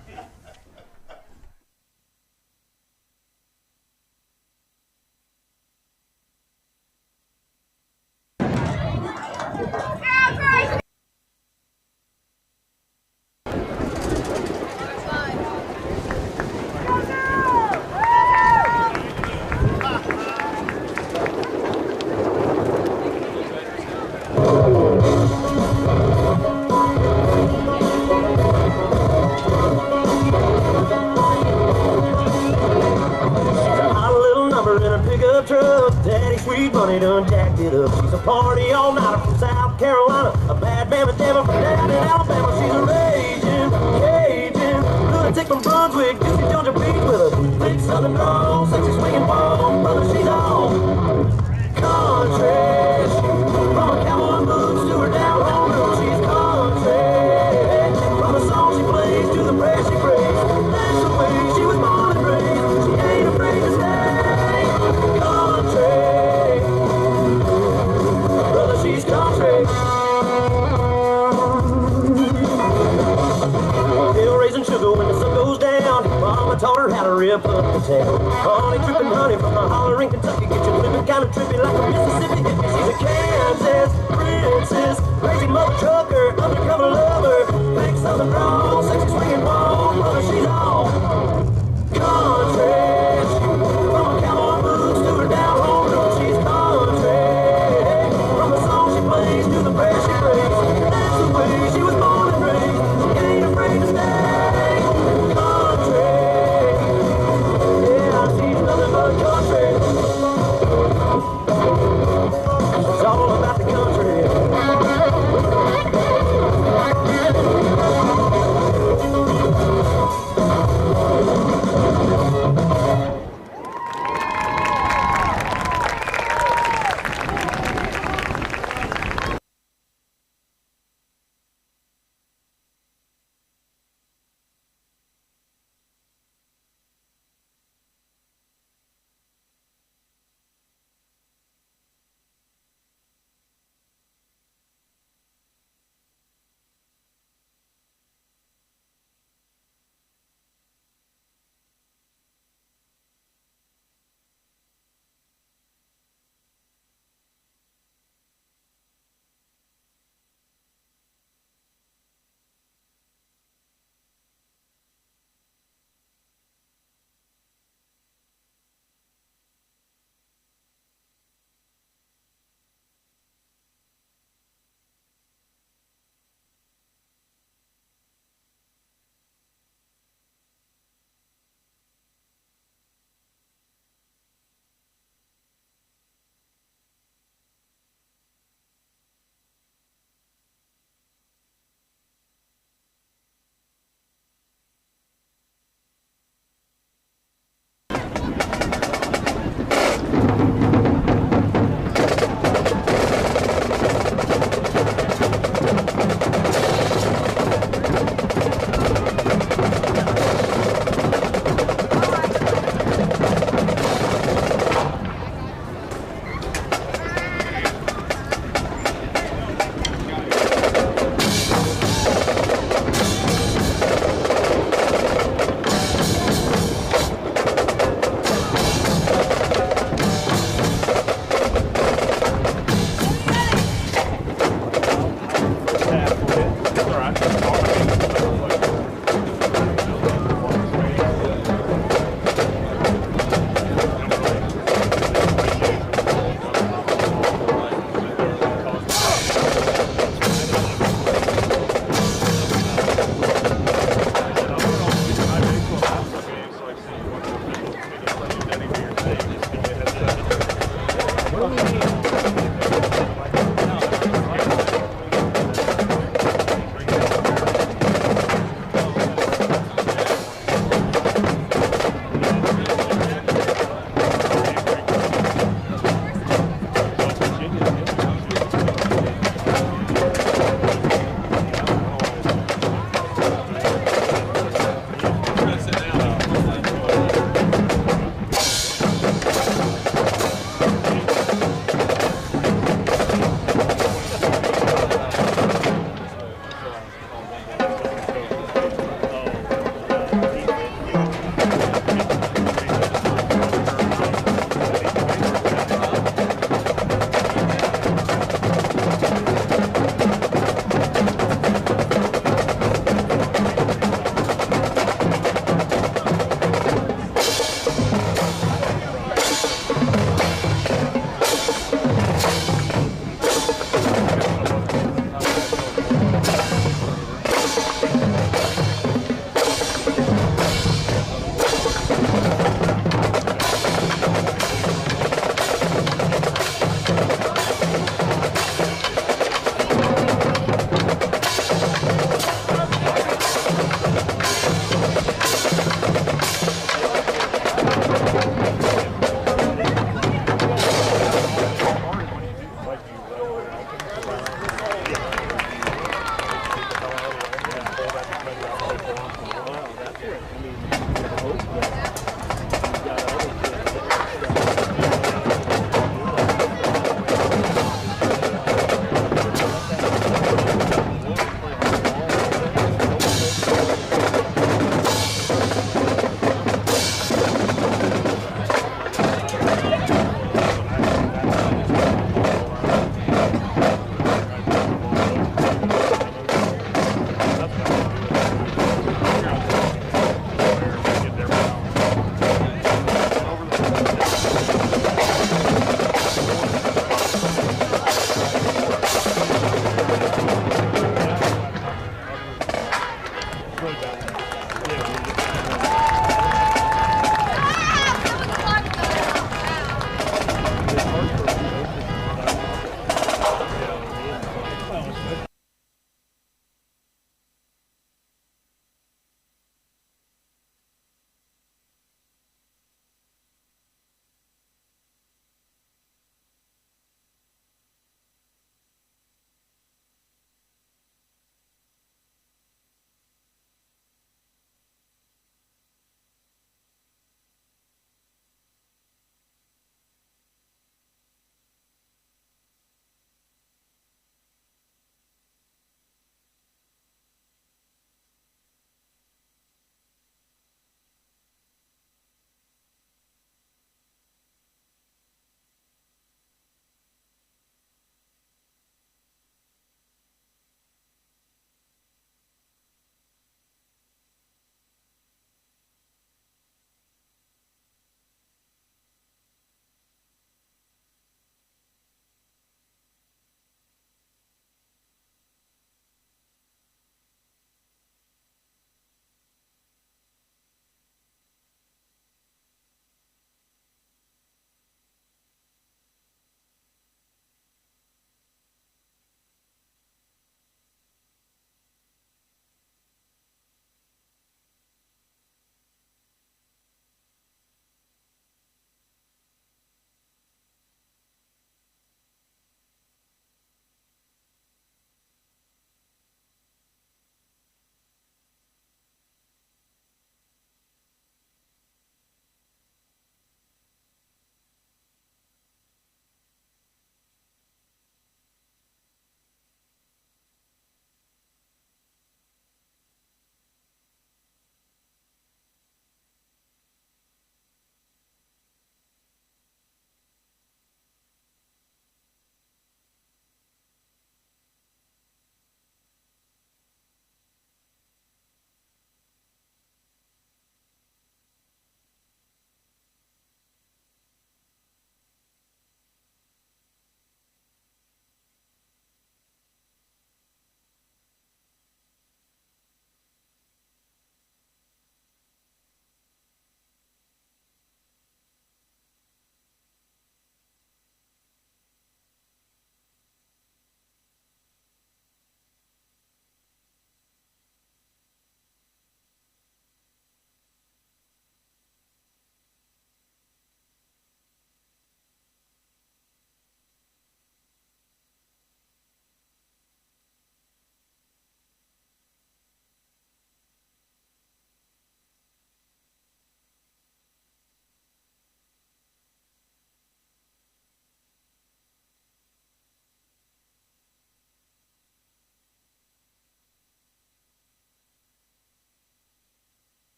Sweet money done jacked it up. She's a party all nighter from South Carolina. A bad mamma devil from down in Alabama. She's a raging Cajun. Lunatic from Brunswick. Juicy Georgia beat with a thick southern drawl. Sexy swinging bone. Brother, she's on country. From a cowboy boots to her down home girl. She's country. From the song she plays to the prayer she prays. That's the way she was born and raised. She ain't afraid to stay country. She's country. Still raising sugar when the sun goes down. Mama taught her how to rip up tale. Honey dripping honey from the holler in Kentucky. Get you living kind of trippy like a Mississippi hippie. She's a Kansas princess, crazy mother trucker, undercover lover. Thanks on the throne, sexy swinging ball, mother she's all country. From her cowboy boots to her down home roots, she's country. From the song she plays to the prayer she prays, that's the way she was born and raised. She ain't afraid to stay country. Yeah, she's nothing but country. It's all about the country.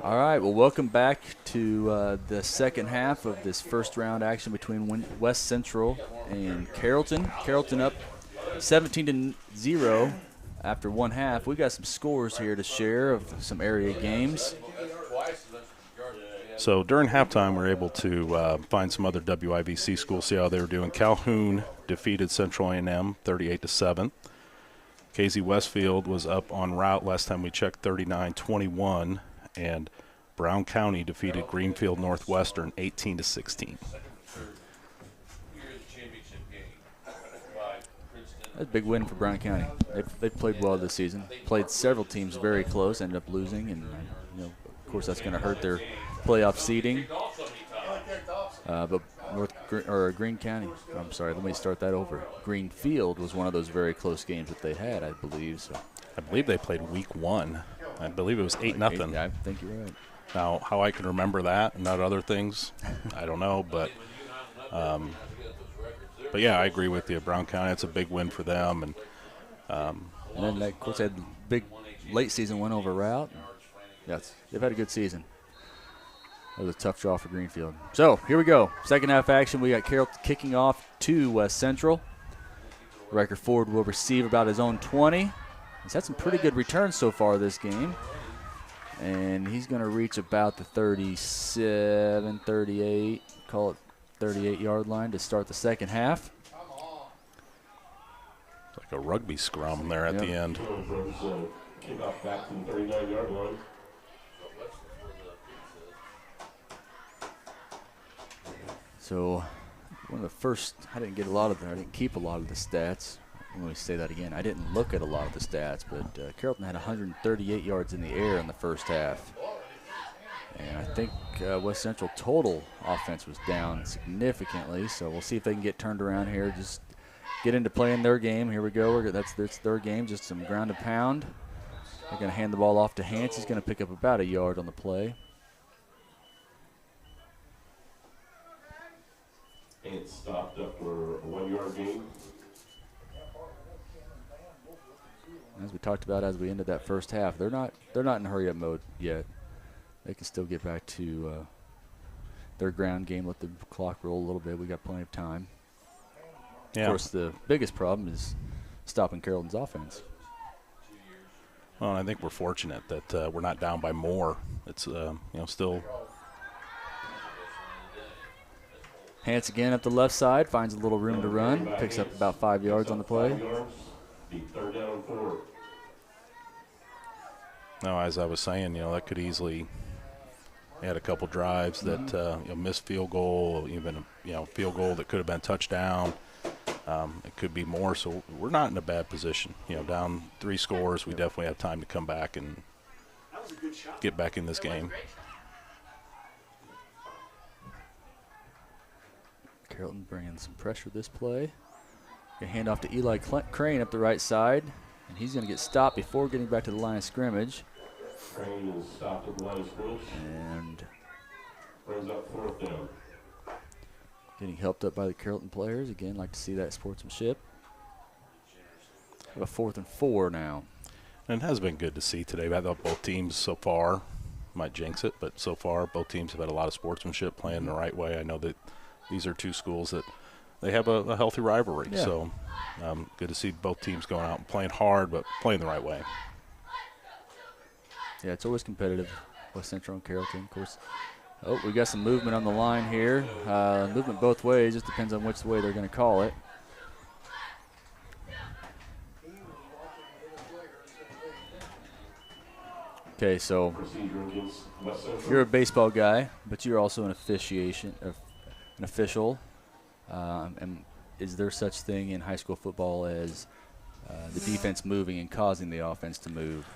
All right, well, welcome back to the second half of this first round action between West Central and Carrollton. Carrollton up 17-0 after one half. We got some scores here to share of some area games. So during halftime, we were able to find some other WIVC schools, see how they were doing. Calhoun defeated Central A&M 38-7. KZ Westfield was up on route last time we checked, 39-21. And Brown County defeated Greenfield Northwestern 18-16. That's a big win for Brown County. They've played well this season. Played several teams very close, ended up losing, and of course that's going to hurt their playoff seeding. But Green County. I'm sorry. Let me start that over. Greenfield was one of those very close games that they had, I believe. So I believe they played week 1. I believe it was 8-0. Yeah, I think you're right. Now, how I can remember that and not other things, I don't know. But yeah, I agree with you. Brown County, it's a big win for them. And then, of course, they had a big late season win over Route. Yes, they've had a good season. That was a tough draw for Greenfield. So here we go. Second half action. We got Carrollton kicking off to West Central. Riker Ford will receive about his own 20. He's had some pretty good returns so far this game. And he's going to reach about the 37, 38, call it 38-yard line to start the second half. It's like a rugby scrum there at the end. Kick off back from the 39-yard line. So one of the first, I didn't keep a lot of the stats. Let me say that again. I didn't look at a lot of the stats, but Carrollton had 138 yards in the air in the first half. And I think West Central total offense was down significantly, so we'll see if they can get turned around here. Just get into playing their game. Here we go. That's their game, just some ground and pound. They're going to hand the ball off to Hance. He's going to pick up about a yard on the play. Hance stopped up for a 1-yard gain. As we talked about as we ended that first half, they're not in hurry-up mode yet. They can still get back to their ground game, let the clock roll a little bit. We got plenty of time. Yeah. Of course, the biggest problem is stopping Carrollton's offense. Well, I think we're fortunate that we're not down by more. It's still. Hance again up the left side, finds a little room to run, picks up about 5 yards on the play. Third down and 4. No, as I was saying, that could easily had a couple drives that missed field goal, even field goal that could have been touchdown. It could be more, so we're not in a bad position. Down 3 scores, we definitely have time to come back and get back in this game. Carrollton bringing some pressure this play. Gonna hand off to Eli Crane up the right side, and he's going to get stopped before getting back to the line of scrimmage. Crane is stopped at the line of scrimmage. And brings up 4th down. Getting helped up by the Carrollton players. Again, like to see that sportsmanship. Have a 4th and 4 now. And it has been good to see today. I thought both teams so far, might jinx it, but so far both teams have had a lot of sportsmanship, playing the right way. I know that these are 2 schools that they have a healthy rivalry. Yeah. So good to see both teams going out and playing hard, but playing the right way. Yeah, it's always competitive, West Central and Carrollton, of course. Oh, we got some movement on the line here. Movement both ways, just depends on which way they're going to call it. Okay, so you're a baseball guy, but you're also an official. And is there such thing in high school football as the defense moving and causing the offense to move?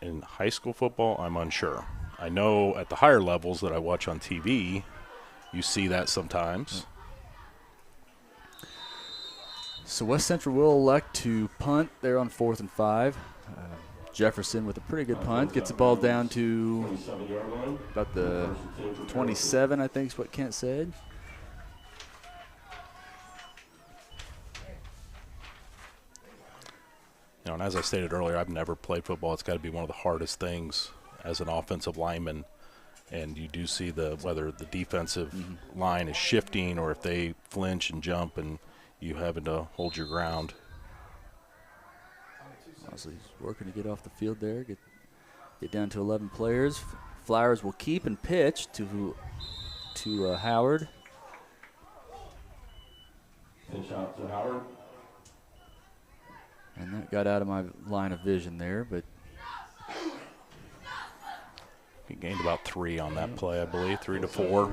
In high school football, I'm unsure. I know at the higher levels that I watch on TV, you see that sometimes. So West Central will elect to punt there on 4th and 5. Jefferson with a pretty good punt. Gets the ball down to about the 27, I think is what Kent said. You know, and as I stated earlier, I've never played football. It's got to be one of the hardest things as an offensive lineman and you do see whether the defensive line is shifting or if they flinch and jump and you having to hold your ground. So he's working to get off the field there, get down to 11 players. Flowers will keep and pitch to Howard. Pitch out to Howard. And that got out of my line of vision there, but He gained about 3 on that play, I believe, 3 to 4.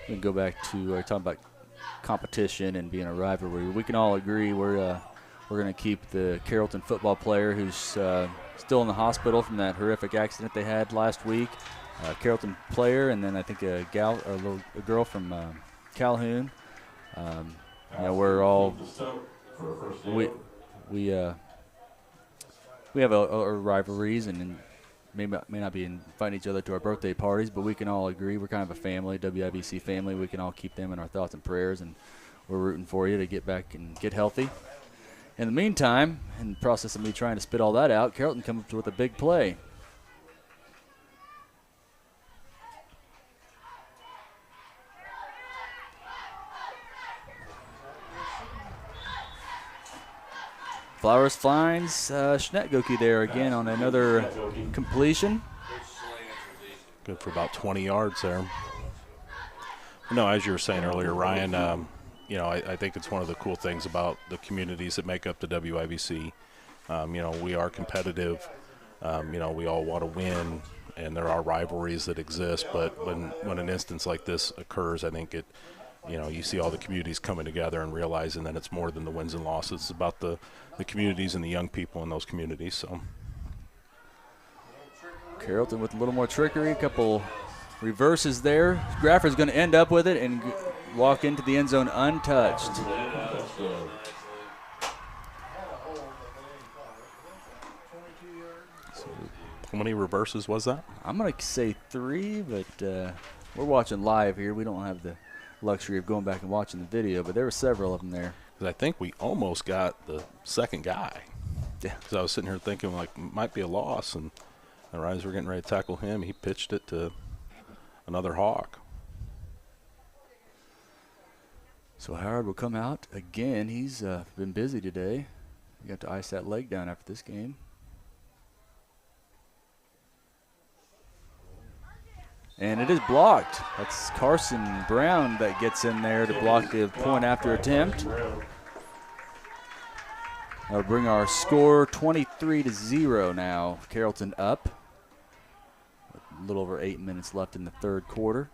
we can go back to talking about competition and being a rivalry. We can all agree we're going to keep the Carrollton football player who's still in the hospital from that horrific accident they had last week. Carrollton player, and then I think a girl from Calhoun. We're all we have our rivalries and may not be inviting each other to our birthday parties, but we can all agree we're kind of a family, WIBC family. We can all keep them in our thoughts and prayers, and we're rooting for you to get back and get healthy. In the meantime, in the process of me trying to spit all that out, Carrollton comes up with a big play. Flowers finds Schnetgoki there again on another completion. Good for about 20 yards there. No, as you were saying earlier, Ryan, I think it's one of the cool things about the communities that make up the WIBC. We are competitive. We all want to win, and there are rivalries that exist. But when an instance like this occurs, I think you see all the communities coming together and realizing that it's more than the wins and losses. It's about the communities and the young people in those communities. So Carrollton with a little more trickery, a couple reverses there. Graffer's going to end up with it and walk into the end zone untouched. how many reverses was that? I'm going to say 3, but we're watching live here. We don't have the luxury of going back and watching the video, but there were several of them there. I think we almost got the second guy. Yeah. Because I was sitting here thinking, might be a loss, and right as we're getting ready to tackle him, he pitched it to another Hawk. So Howard will come out again. He's been busy today. You got to ice that leg down after this game. And it is blocked. That's Carson Brown that gets in there to block the point after attempt. That'll bring our score 23-0 now. Carrollton up. A little over 8 minutes left in the third quarter.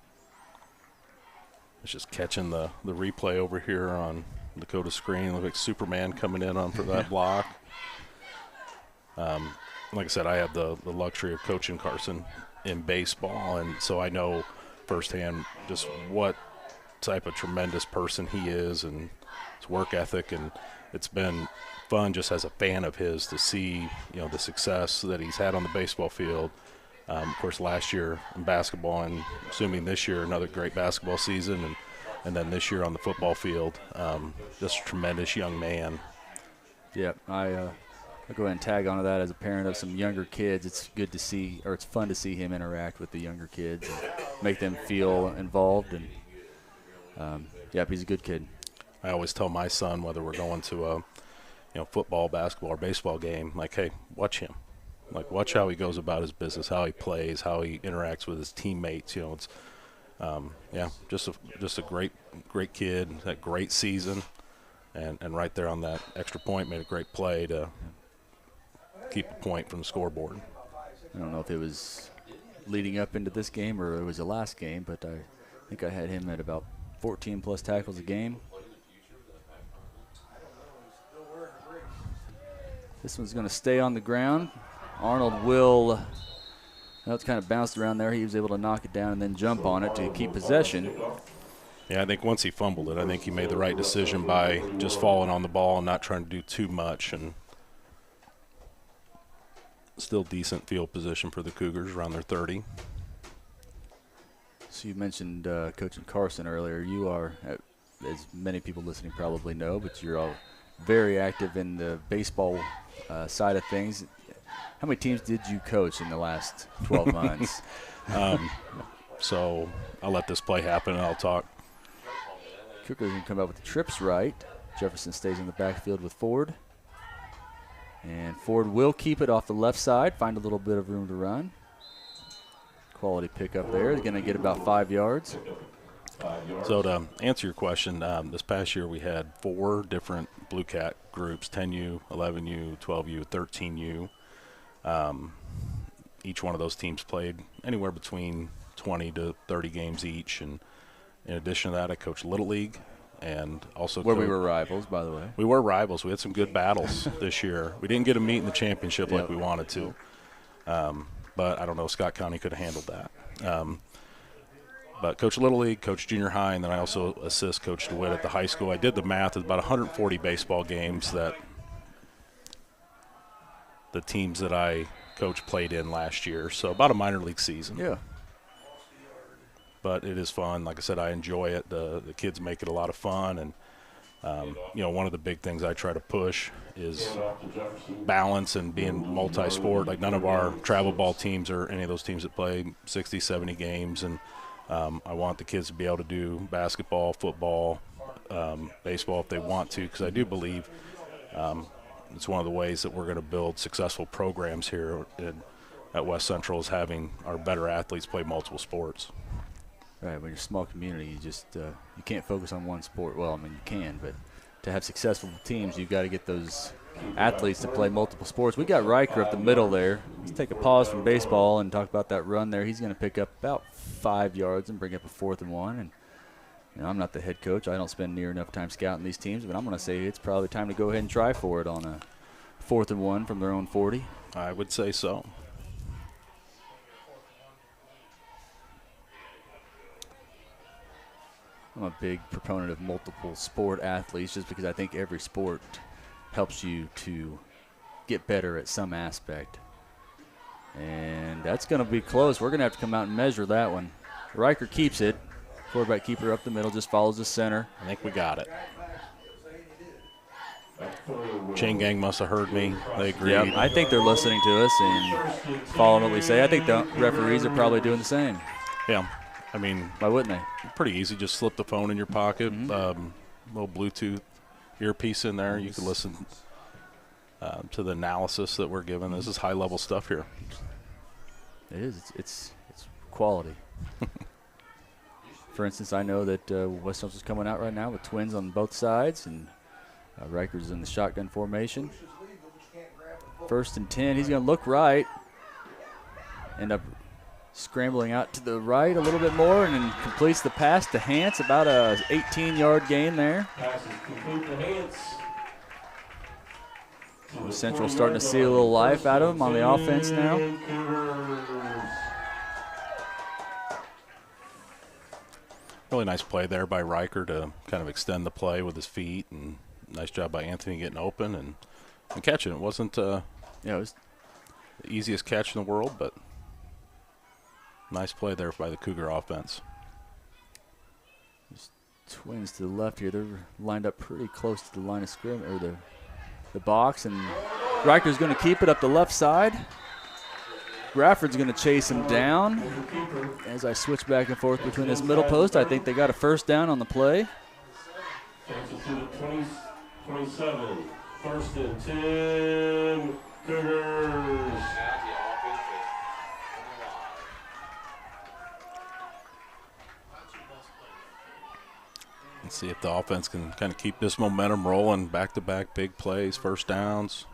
It's just catching the replay over here on Dakota's screen. Looks like Superman coming in on for that block. Like I said, I have the luxury of coaching Carson in baseball, and so I know firsthand just what type of tremendous person he is and his work ethic, and it's been fun just as a fan of his to see the success that he's had on the baseball field. Of course, last year in basketball, and assuming this year another great basketball season, and then this year on the football field. Just a tremendous young man. Yeah, I'll go ahead and tag onto that as a parent of some younger kids. It's good to see, or it's fun to see him interact with the younger kids and make them feel involved. And he's a good kid. I always tell my son, whether we're going to a football, basketball, or baseball game, hey, watch him. Watch how he goes about his business, how he plays, how he interacts with his teammates. It's just a great kid, that great season, and right there on that extra point made a great play to keep a point from the scoreboard. I don't know if it was leading up into this game or it was the last game, but I think I had him at about 14-plus tackles a game. This one's going to stay on the ground. Arnold will, it's kind of bounced around there. He was able to knock it down and then jump on it to keep possession. Yeah, I think once he fumbled it, I think he made the right decision by just falling on the ball and not trying to do too much. And still decent field position for the Cougars, around their 30. So you mentioned coaching Carson earlier. You are at as many people listening probably know, but you're all very active in the baseball side of things. How many teams did you coach in the last 12 months? So I'll let this play happen, and I'll talk. Cougars going to come out with the trips right. Jefferson stays in the backfield with Ford. And Ford will keep it off the left side, find a little bit of room to run. Quality pickup there. He's going to get about 5 yards. So to answer your question, this past year we had 4 different Blue Cat groups, 10U, 11U, 12U, 13U. Each one of those teams played anywhere between 20 to 30 games each. And in addition to that, I coached Little League and also where we were rivals, by the way. We were rivals. We had some good battles this year. We didn't get to meet in the championship like we wanted to. But I don't know, Scott County could have handled that. But Coach Little League, Coach Junior High, and then I also assist Coach DeWitt at the high school. I did the math. It's about 140 baseball games that the teams that I coached played in last year. So about a minor league season. Yeah. But it is fun. Like I said, I enjoy it. The kids make it a lot of fun. And, one of the big things I try to push is balance and being multi-sport. Like none of our travel ball teams or any of those teams that play 60, 70 games. And I want the kids to be able to do basketball, football, baseball if they want to, because I do believe it's one of the ways that we're going to build successful programs here at West Central is having our better athletes play multiple sports. Right, when you're a small community, you just you can't focus on one sport. Well, I mean, you can, but to have successful teams, you've got to get those athletes to play multiple sports. We got Riker up the middle there. Let's take a pause from baseball and talk about that run there. He's going to pick up about 5 yards and bring up a 4th and 1. And I'm not the head coach. I don't spend near enough time scouting these teams, but I'm going to say it's probably time to go ahead and try for it on a 4th and 1 from their own 40. I would say so. I'm a big proponent of multiple sport athletes just because I think every sport helps you to get better at some aspect. And that's going to be close. We're going to have to come out and measure that one. Riker keeps it. Quarterback keeper up the middle, just follows the center. I think we got it. Chain gang must have heard me. They agreed. Yeah, I think they're listening to us and following what we say. I think the referees are probably doing the same. Yeah. I mean, why wouldn't they? Pretty easy. Just slip the phone in your pocket, little Bluetooth earpiece in there. You can listen to the analysis that we're given. This is high-level stuff here. It is. It's quality. For instance, I know that West Central's coming out right now with twins on both sides, and Riker's in the shotgun formation. 1st and 10. He's going to look right. End up scrambling out to the right a little bit more and then completes the pass to Hance. About a 18-yard gain there. Pass is complete to Hance. Central starting to see a little life out of him on the offense now. Really nice play there by Riker to kind of extend the play with his feet, and nice job by Anthony getting open and catching it. Wasn't it was the easiest catch in the world, but nice play there by the Cougar offense. There's twins to the left here. They're lined up pretty close to the line of scrimmage, or the box, and Riker's going to keep it up the left side. Grafford's going to chase him down. As I switch back and forth between this middle post, I think they got a 1st down on the play. Takes it to the 27. 1st and 10. Cougars. Let's see if the offense can kind of keep this momentum rolling. Back-to-back big plays, 1st downs.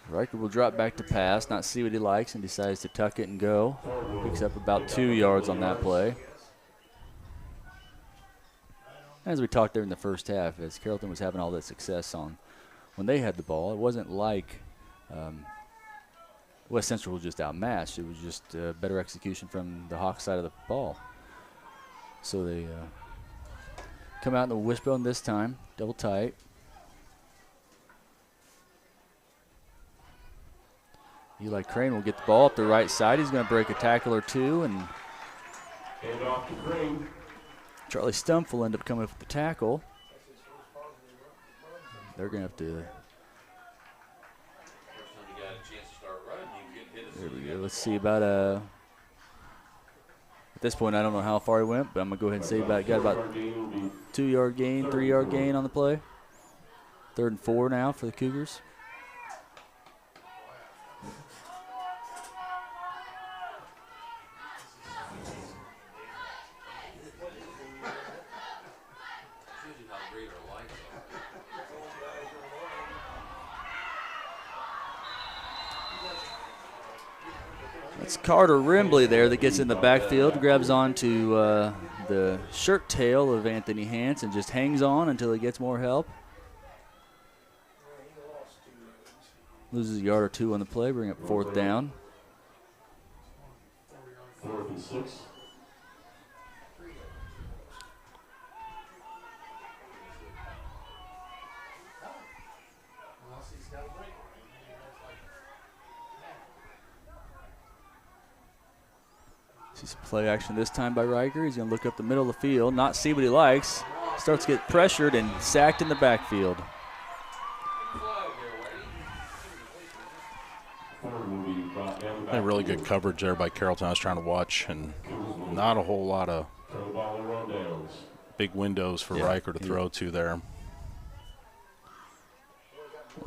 Riker will drop back to pass, not see what he likes, and decides to tuck it and go. Picks up about 2 yards on that play. As we talked there in the first half, as Carrollton was having all that success on when they had the ball, it wasn't like West Central was just outmatched. It was just better execution from the Hawk side of the ball. So they come out in the wishbone this time, double tight. Eli Crane will get the ball up the right side. He's going to break a tackle or two, and Hand off to Crane. Charlie Stumpf will end up coming up with the tackle. They're going to have to. There we go. Let's see about at this point, I don't know how far he went, but I'm going to go ahead and say got about 2-yard gain, 3-yard gain on the play. 3rd and 4 now for the Cougars. It's Carter Rimbley there that gets in the backfield, grabs onto the shirt tail of Anthony Hance and just hangs on until he gets more help. Loses a yard or two on the play, bring up 4th down. 4th and 6. See some play action this time by Riker. He's going to look up the middle of the field, not see what he likes. Starts to get pressured and sacked in the backfield. Had really good coverage there by Carrollton. I was trying to watch, and not a whole lot of big windows for Riker to throw to there.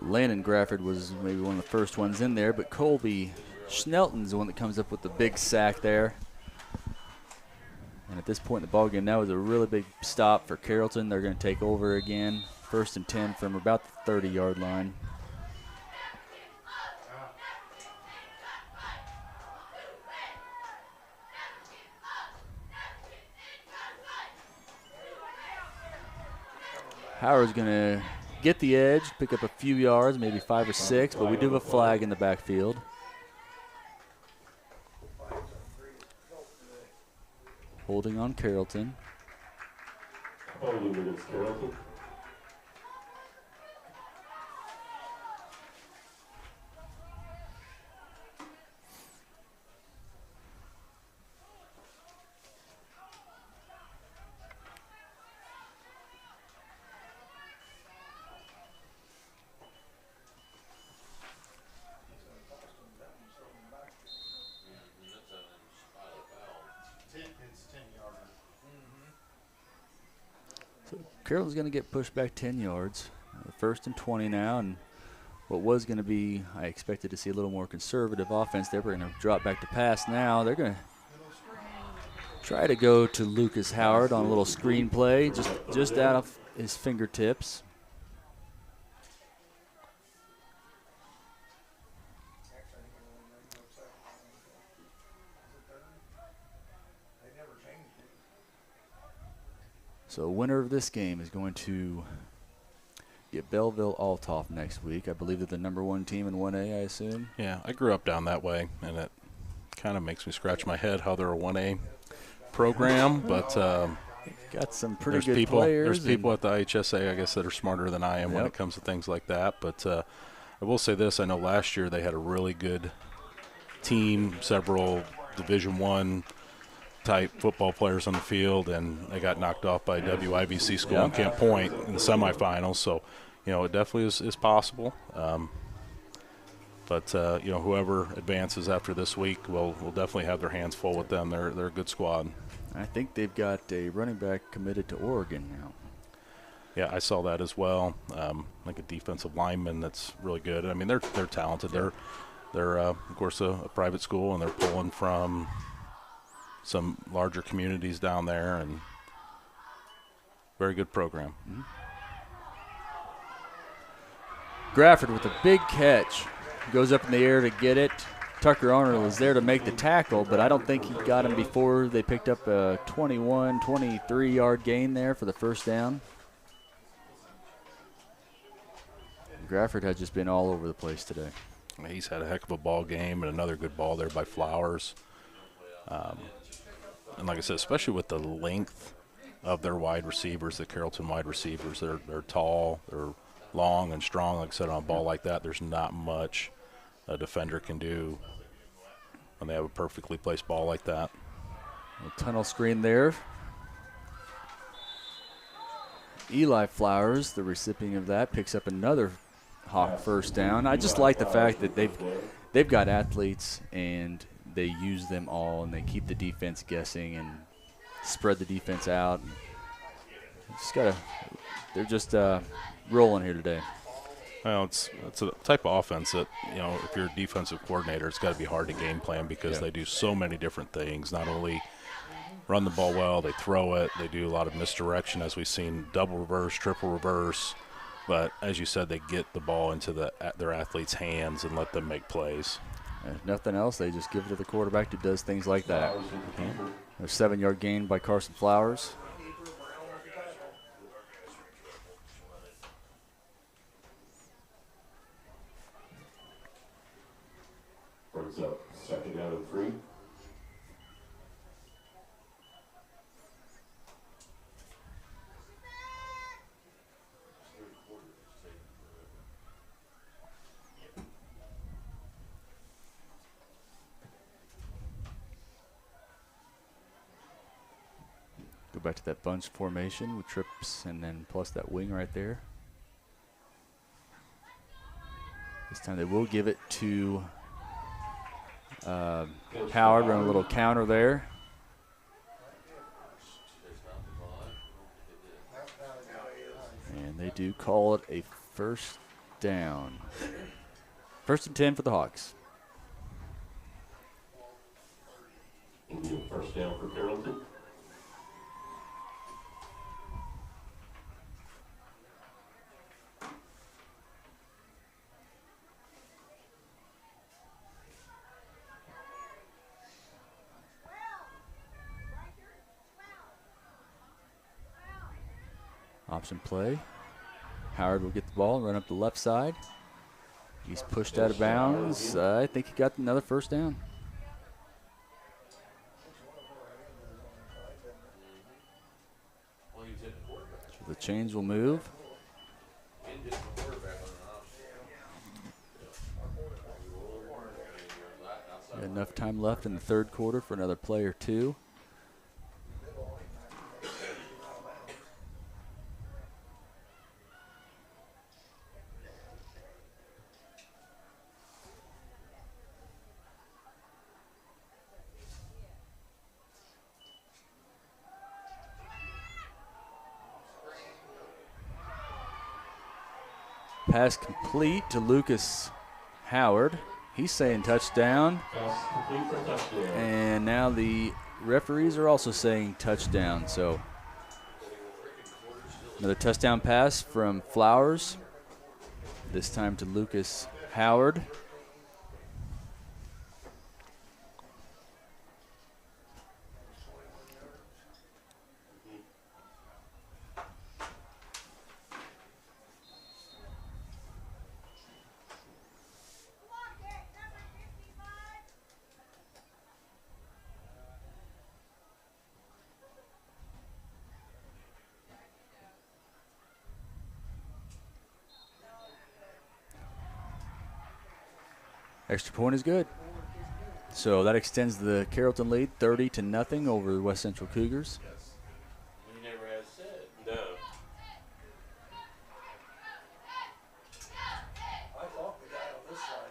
Landon Grafford was maybe one of the first ones in there, but Colby Schnelton's the one that comes up with the big sack there. And at this point in the ballgame, that was a really big stop for Carrollton. They're going to take over again. 1st and 10 from about the 30-yard line. Howard's going to get the edge, pick up a few yards, maybe 5 or 6, but we do have a flag in the backfield. Holding on Carrollton. Holding against Carrollton. Carrollton's going to get pushed back 10 yards. 1st and 20 now, and what was going to be, I expected to see a little more conservative offense there. We're going to drop back to pass now. They're going to try to go to Lucas Howard on a little screen play, just out of his fingertips. So winner of this game is going to get Belleville-Altoff next week. I believe they're the #1 team in 1A, I assume. Yeah, I grew up down that way, and it kind of makes me scratch my head how they're a 1A program. But got some pretty good players. players. There's people at the IHSA, I guess, that are smarter than I am when it comes to things like that. But I will say this. I know last year they had a really good team, several Division I type football players on the field, and they got knocked off by WIBC school in Camp Point in the semifinals. So, it definitely is possible. But whoever advances after this week will definitely have their hands full with them. They're a good squad. I think they've got a running back committed to Oregon now. Yeah, I saw that as well. Like a defensive lineman that's really good. I mean, they're talented. They're of course a private school, and they're pulling from some larger communities down there, and very good program. Mm-hmm. Grafford with a big catch. Goes up in the air to get it. Tucker Arnold was there to make the tackle, but I don't think he got him before they picked up a 21, 23-yard gain there for the 1st down. Grafford has just been all over the place today. He's had a heck of a ball game, and another good ball there by Flowers. And like I said, especially with the length of their wide receivers, the Carrollton wide receivers, they're tall, they're long and strong. Like I said, on a ball like that, there's not much a defender can do when they have a perfectly placed ball like that. A tunnel screen there. Eli Flowers, the recipient of that, picks up another Hawk first down. I just like the fact that they've got athletes and they use them all and they keep the defense guessing and spread the defense out. They're just rolling here today. Well, it's a type of offense that, if you're a defensive coordinator, it's got to be hard to game plan because they do so many different things. Not only run the ball well, they throw it, they do a lot of misdirection, as we've seen, double reverse, triple reverse. But as you said, they get the ball into their athletes' hands and let them make plays. If nothing else, they just give it to the quarterback who does things like that. A 7-yard gain by Carson Flowers. Brings up 2nd down and 3. Go back to that bunch formation with trips and then plus that wing right there. This time they will give it to Howard, run a little counter there. And they do call it a first down. 1st and 10 for the Hawks. First down for Carrollton. Option play. Howard will get the ball and run up the left side. He's pushed out of bounds. I think he got another first down. So the chains will move. Got enough time left in the 3rd quarter for another play or two. Pass complete to Lucas Howard. He's saying touchdown. And now the referees are also saying touchdown. So another touchdown pass from Flowers. This time to Lucas Howard. Extra point is good. So that extends the Carrollton lead 30-0 over the West Central Cougars. He never has said. No. I thought the guy on this side.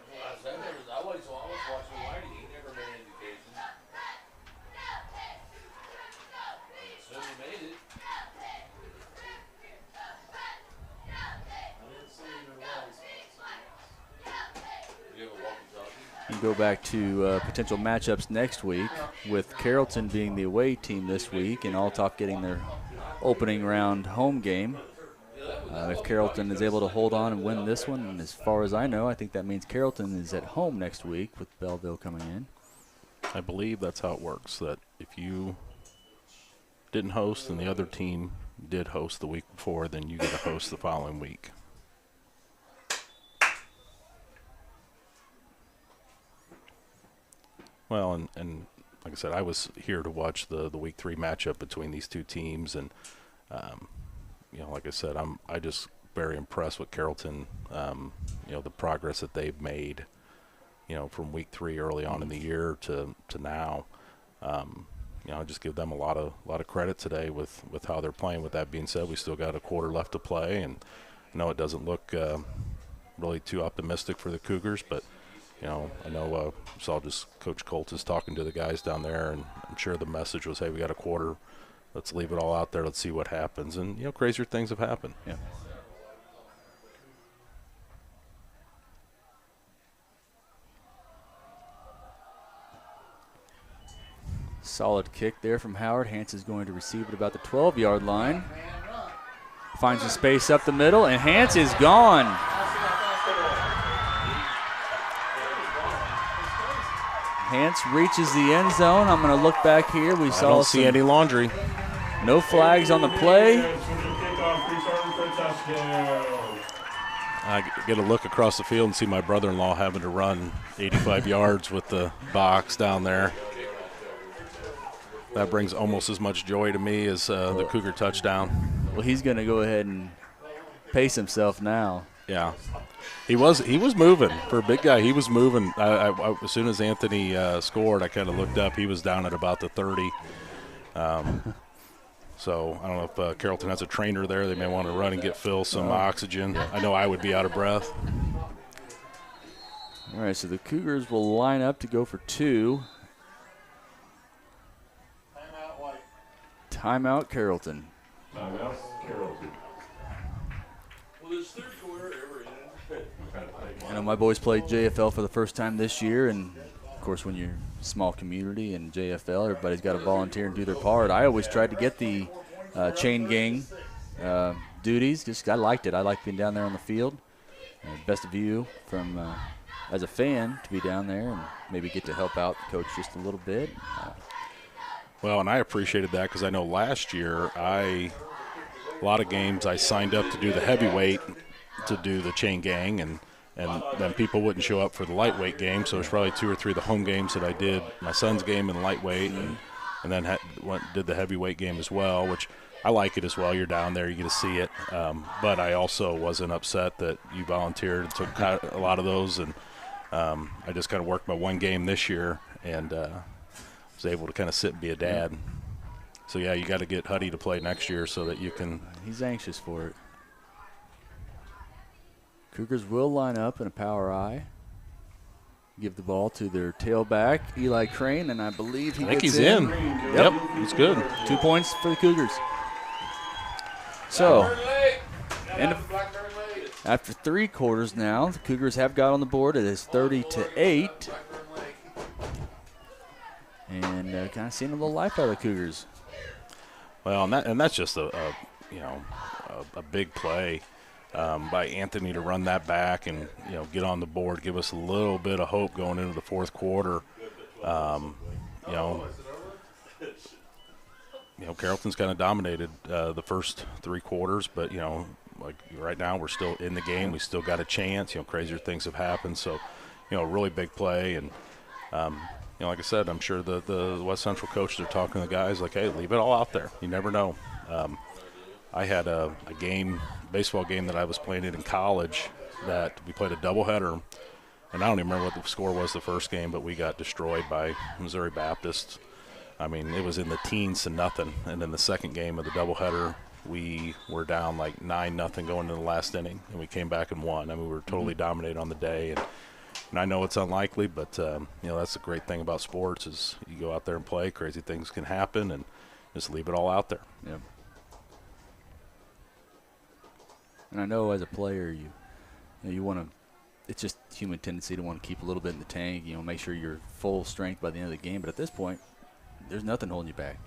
I was watching Whitey. He never made indications. I assume he made it. I didn't see him in Whitey's. You have a walkie-talkie? And go back to potential matchups next week with Carrollton being the away team this week and Althoff getting their opening round home game. If Carrollton is able to hold on and win this one, and as far as I know, I think that means Carrollton is at home next week with Belleville coming in. I believe that's how it works, that if you didn't host and the other team did host the week before, then you get to host the following week. Well, and like I said, I was here to watch the week 3 matchup between these two teams, and like I said, I just very impressed with Carrollton. The progress that they've made from week 3 early on in the year to now. I just give them a lot of credit today with how they're playing. With that being said, we still got a quarter left to play, and I know it doesn't look really too optimistic for the Cougars, but I know saw just Coach Colt is talking to the guys down there, and I'm sure the message was, hey, we got a quarter. Let's leave it all out there. Let's see what happens. And, crazier things have happened. Yeah. Solid kick there from Howard. Hance is going to receive it about the 12-yard line. Finds the space up the middle, and Hance is gone. Hance reaches the end zone. I'm going to look back here. I don't see any laundry. No flags on the play. I get a look across the field and see my brother-in-law having to run 85 yards with the box down there. That brings almost as much joy to me as the Cougar touchdown. Well, he's going to go ahead and pace himself now. Yeah, he was moving for a big guy. He was moving. I as soon as Anthony scored, I kind of looked up. He was down at about the 30. So I don't know if Carrollton has a trainer there. They may want to run and get Phil some oxygen. I know I would be out of breath. All right, so the Cougars will line up to go for 2. Timeout, Carrollton. Timeout, Carrollton. Well, this third quarter ever ended. I know my boys played JFL for the first time this year, and of course when you're a small community and JFL, everybody's got to volunteer and do their part. I always tried to get the chain gang duties. I liked it. I liked being down there on the field. Best view from as a fan to be down there and maybe get to help out the coach just a little bit. Well, and I appreciated that because I know last year a lot of games I signed up to do the heavyweight to do the chain gang, and then people wouldn't show up for the lightweight game, so there's probably 2 or 3 of the home games that I did, my son's game in lightweight, and then did the heavyweight game as well, which I like it as well. You're down there, you get to see it, but I also wasn't upset that you volunteered and took a lot of those, and I just kind of worked my one game this year, and was able to kind of sit and be a dad. So, yeah, you got to get Huddy to play next year so that you can. He's anxious for it. Cougars will line up in a power I. Give the ball to their tailback, Eli Crane, and I believe he gets he's in. Yep, he's good. 2 points for the Cougars. So, after 3 quarters now, the Cougars have got on the board. It is 30-8. And kind of seeing a little life out of the Cougars. Well, and that's just a big play by Anthony to run that back and get on the board, give us a little bit of hope going into the fourth quarter. Carrollton's kind of dominated the first 3 quarters, but like right now we're still in the game. We still got a chance. Crazier things have happened, so a really big play and. Like I said, I'm sure the West Central coaches are talking to the guys like, hey, leave it all out there. You never know. I had a baseball game that I was playing in college that we played a doubleheader, and I don't even remember what the score was the first game, but we got destroyed by Missouri Baptist. I mean, it was in the teens to nothing. And then the second game of the doubleheader, we were down like 9-0 going into the last inning, and we came back and won. I mean, we were totally dominated on the day. And I know it's unlikely, but, that's the great thing about sports is you go out there and play, crazy things can happen, and just leave it all out there. Yeah. And I know as a player you want to – it's just human tendency to want to keep a little bit in the tank, make sure you're full strength by the end of the game. But at this point, there's nothing holding you back.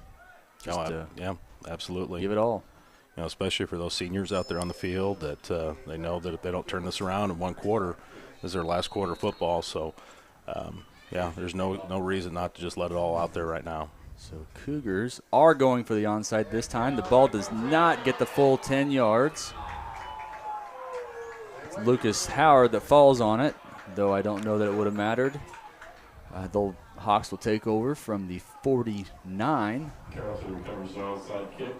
Just, yeah, absolutely. Give it all. Especially for those seniors out there on the field that they know that if they don't turn this around in one quarter – is their last quarter of football, so there's no reason not to just let it all out there right now. So Cougars are going for the onside this time. The ball does not get the full 10 yards. It's Lucas Howard that falls on it, though I don't know that it would have mattered. The Hawks will take over from the 49. Carrollton recovers an onside kick.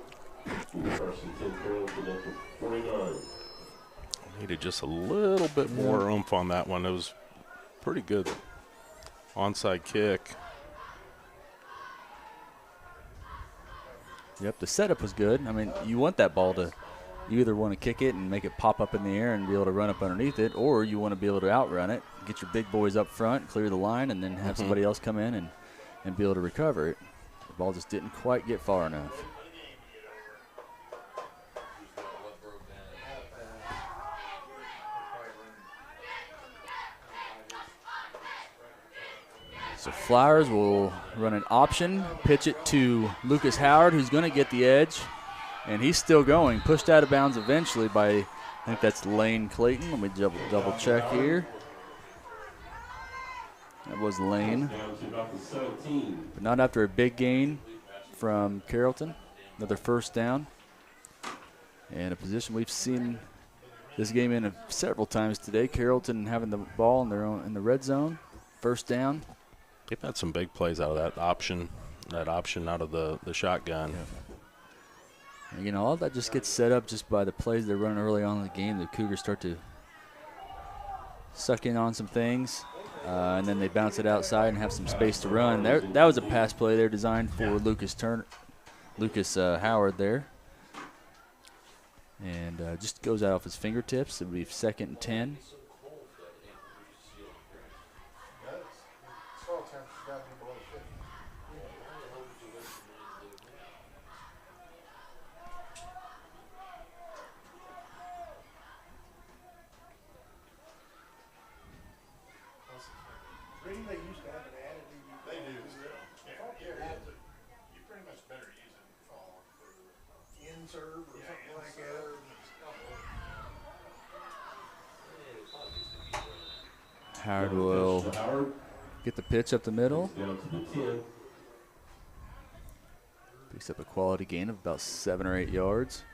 First and 10, Carrollton at the 49. Needed just a little bit more oomph on that one. It was pretty good Onside kick. Yep, the setup was good. I mean, you want that ball to, you either want to kick it and make it pop up in the air and be able to run up underneath it, or you want to be able to outrun it, get your big boys up front, clear the line, and then have somebody else come in and be able to recover it. The ball just didn't quite get far enough. So Flowers will run an option, pitch it to Lucas Howard, who's going to get the edge. And he's still going, pushed out of bounds eventually by, I think that's Lane Clayton. Let me double check here. That was Lane. But not after a big gain from Carrollton. Another first down. And a position we've seen this game in several times today. Carrollton having the ball in the red zone. First down. They've had some big plays out of that option out of the shotgun. Yeah. And, all of that just gets set up just by the plays they're running early on in the game. The Cougars start to suck in on some things, and then they bounce it outside and have some space to run. That was a pass play there designed for Lucas Howard there. And just goes out off his fingertips. It would be 2nd and 10. They used to have an additive. They do. You pretty much better use it for in-serve or something like that. Howard will get the pitch up the middle. Picks up a quality gain of about 7 or 8 yards.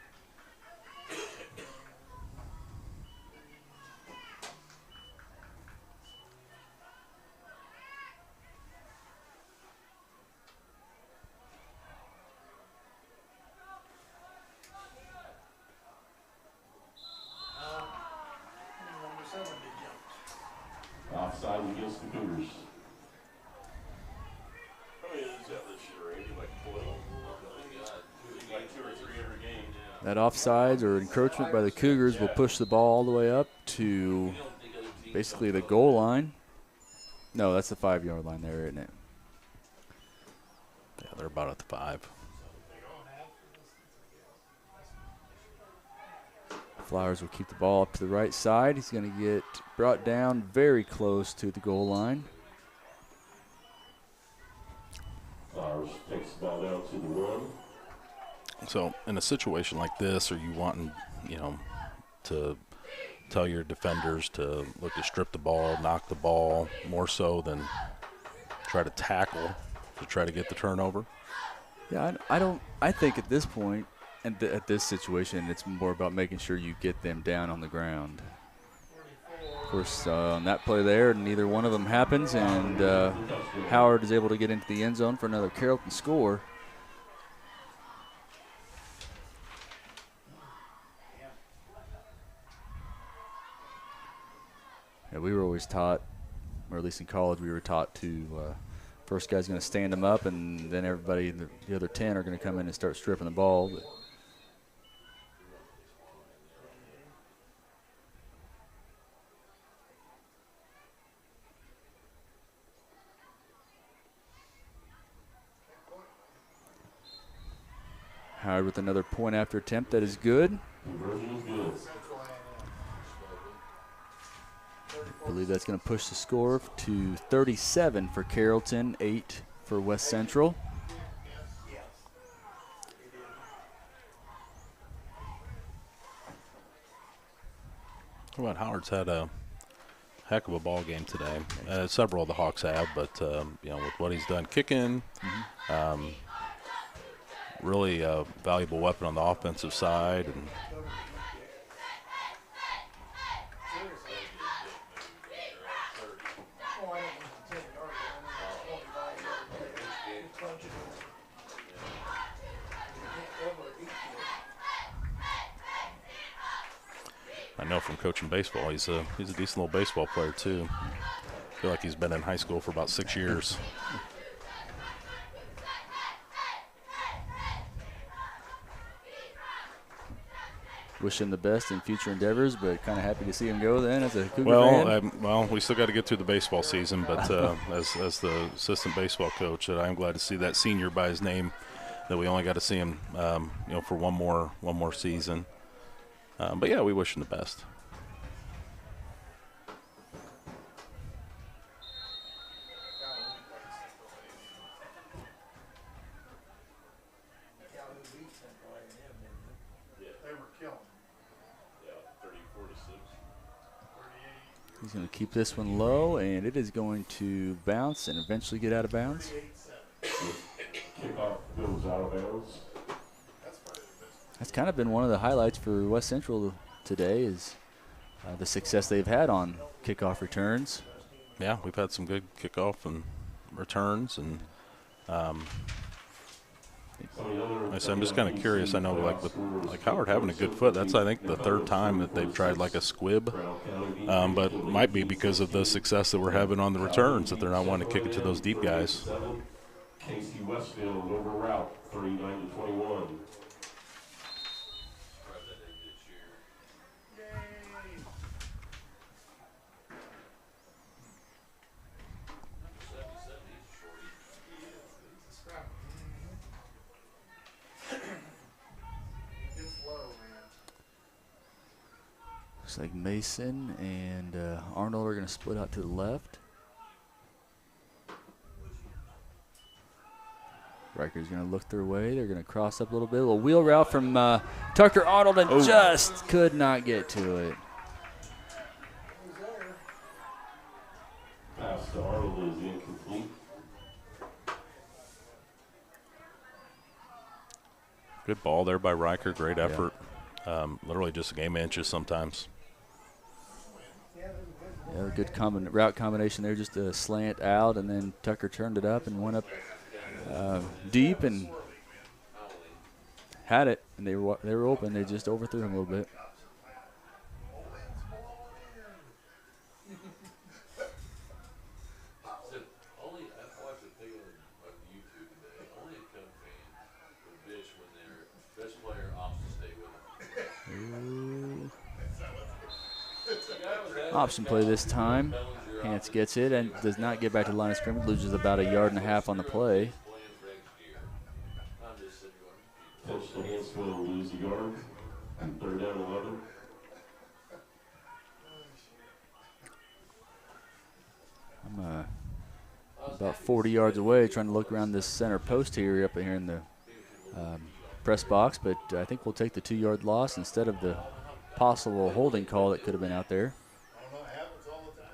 Offside against the Cougars. That offsides or encroachment by the Cougars will push the ball all the way up to basically the goal line. No, that's the 5-yard line there, isn't it? Yeah, they're about at the 5. Flowers will keep the ball up to the right side. He's going to get brought down very close to the goal line. Flowers takes the ball down to the 1. So in a situation like this, are you wanting, to tell your defenders to look to strip the ball, knock the ball, more so than try to tackle to try to get the turnover? Yeah, I think at this point, and at this situation, it's more about making sure you get them down on the ground. Of course, on that play there, neither one of them happens, and Howard is able to get into the end zone for another Carrollton score. Yeah, we were always taught, or at least in college, we were taught to first guy's going to stand them up, and then everybody, the other 10 are going to come in and start stripping the ball. But Howard with another point after attempt that is good. I believe that's going to push the score to 37 for Carrollton, 8 for West Central. Well, Howard's had a heck of a ball game today. Several of the Hawks have, but with what he's done kicking, really a valuable weapon on the offensive side. And I know from coaching baseball, he's a decent little baseball player too. I feel like he's been in high school for about 6 years. Wish him the best in future endeavors, but kind of happy to see him go then as a Cougar fan. Well, we still got to get through the baseball season, but as the assistant baseball coach, I'm glad to see that senior by his name, that we only got to see him, for one more season. But yeah, we wish him the best. He's going to keep this one low, and it is going to bounce and eventually get out of bounds. Kickoff goes out of bounds. That's kind of been one of the highlights for West Central today is the success they've had on kickoff returns. Yeah, we've had some good kickoff and returns, and I'm just kind of curious. I know, with Howard having a good foot, that's I think the third time that they've tried like a squib, but it might be because of the success that we're having on the returns that they're not wanting to kick it to those deep guys. Casey Westfield over route 39-21. Looks like Mason and Arnold are going to split out to the left. Riker's going to look their way. They're going to cross up a little bit. A little wheel route from Tucker Arnold and just could not get to it. Pass to Arnold is incomplete. Good ball there by Riker. Great effort. Literally just a game of inches sometimes. Yeah, a good route combination there, just a slant out, and then Tucker turned it up and went up deep and had it, and they were open. They just overthrew him a little bit. Option play this time. Hance gets it and does not get back to the line of scrimmage. Loses about 1.5 yards on the play. Pitch to Hance will lose a yard. 3rd down 11. I'm about 40 yards away, trying to look around this center post here, up here in the press box, but I think we'll take the 2-yard loss instead of the possible holding call that could have been out there. I don't know, it happens all the time.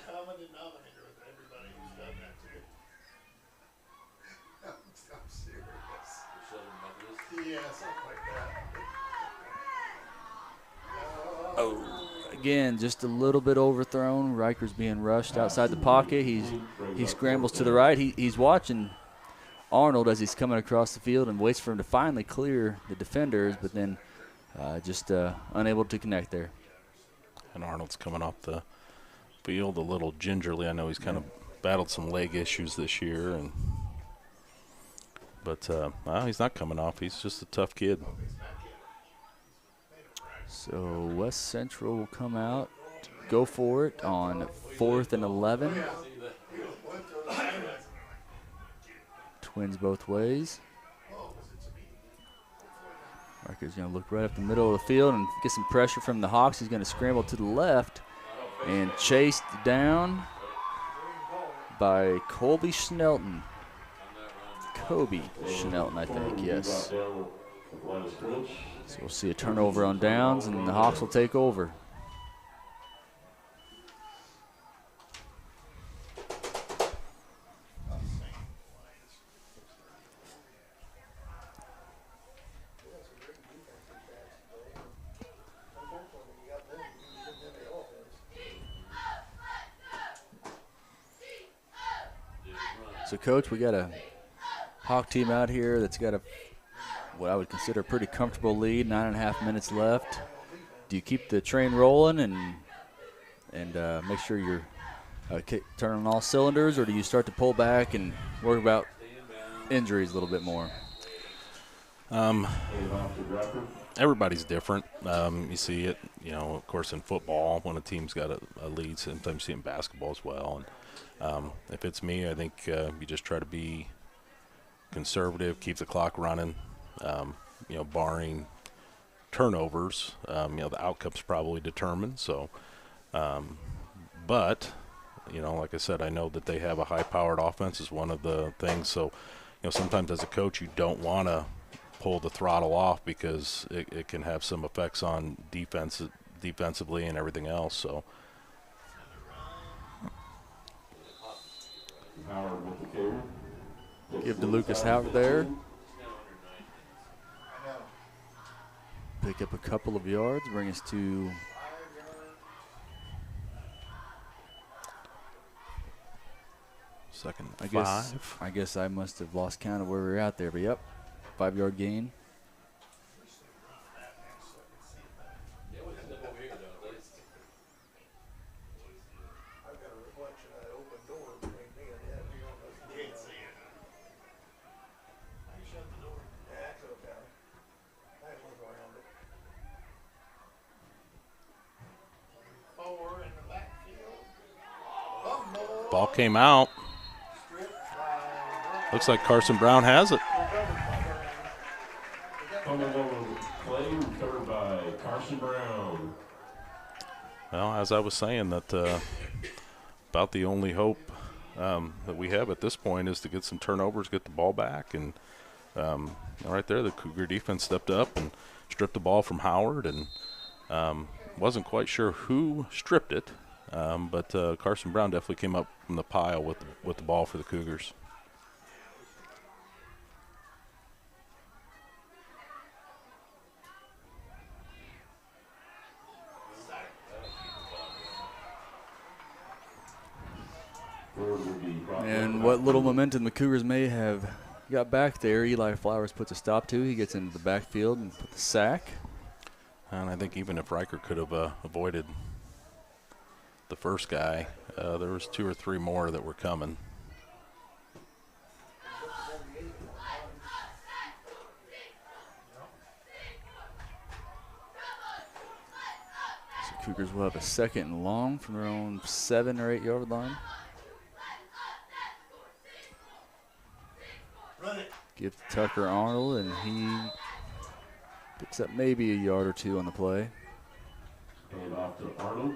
Common denominator with everybody who's done that to you. I'm serious. Yeah, something like that. Oh, again, just a little bit overthrown. Riker's being rushed outside the pocket. He scrambles to the right. He's watching Arnold as he's coming across the field and waits for him to finally clear the defenders, but then just unable to connect there. And Arnold's coming off the field a little gingerly. I know he's kind of battled some leg issues this year, but he's not coming off. He's just a tough kid. So West Central will come out, go for it on 4th and 11. Twins both ways. Riker's going to look right up the middle of the field and get some pressure from the Hawks. He's going to scramble to the left and chased down by Colby Schnelton. Kobe Schnelton, I think, yes. So we'll see a turnover on downs, and the Hawks will take over. So, Coach, we got a Hawk team out here that's got what I would consider a pretty comfortable lead, 9.5 minutes left. Do you keep the train rolling and make sure you're turn on all cylinders, or do you start to pull back and worry about injuries a little bit more? Everybody's different. You see it, of course, in football when a team's got a lead. Sometimes you see it in basketball as well. And if it's me, I think you just try to be conservative, keep the clock running. Barring turnovers, the outcome's probably determined. So, but like I said, I know that they have a high-powered offense is one of the things. So, sometimes as a coach, you don't want to pull the throttle off because it can have some effects on defensively and everything else. So, give to Lucas Howard there. Pick up a couple of yards, bring us to second I guess I must have lost count of where we were at there, but yep, 5-yard gain. I've got a reflection of that open door between me and him. You can't see it. I shut the door. Yeah, that's okay. I look around it. 4 in the backfield. Fumble. Ball came out. Looks like Carson Brown has it. Play recovered by Carson Brown. Well, as I was saying, that about the only hope that we have at this point is to get some turnovers, get the ball back. And right there, the Cougar defense stepped up and stripped the ball from Howard. And wasn't quite sure who stripped it, but Carson Brown definitely came up from the pile with the ball for the Cougars. And what little momentum the Cougars may have got back there, Eli Flowers puts a stop to. He gets into the backfield and puts the sack. And I think even if Riker could have avoided the first guy, there was 2 or 3 more that were coming. So Cougars will have a 2nd and long from their own 7 or 8 yard line. Give to Tucker Arnold, and he picks up maybe a yard or 2 on the play. And off to Arnold.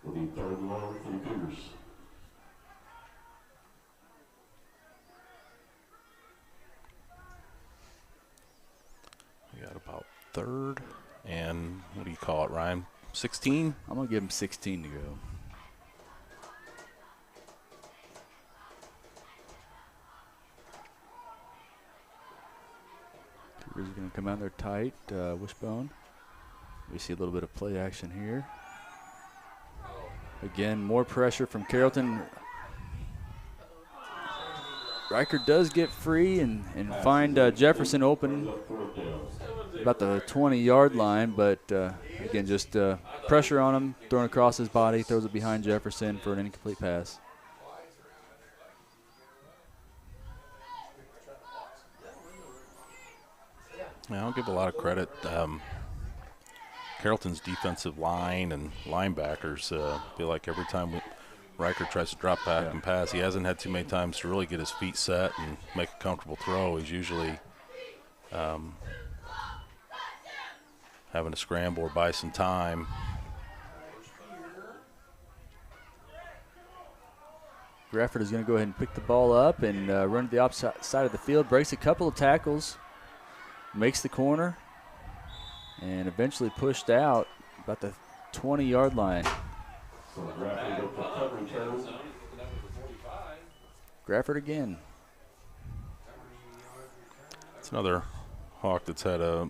Will be 3rd and long for the Cougars. We got about 3rd and what do you call it, Ryan? 16? I'm going to give him 16 to go. Cougars are going to come out there tight, wishbone. We see a little bit of play action here. Again, more pressure from Carrollton. Riker does get free and find Jefferson open about the 20-yard line, but again, just pressure on him, thrown across his body, throws it behind Jefferson for an incomplete pass. Yeah, I'll give a lot of credit. Carrollton's defensive line and linebackers feel like every time Riker tries to drop back and pass, he hasn't had too many times to really get his feet set and make a comfortable throw. He's usually having to scramble or buy some time. Grafford is going to go ahead and pick the ball up and run to the opposite side of the field, breaks a couple of tackles, makes the corner, and eventually pushed out about the 20-yard line. So Grafford up for cover return. Grafford again. It's another Hawk that's had a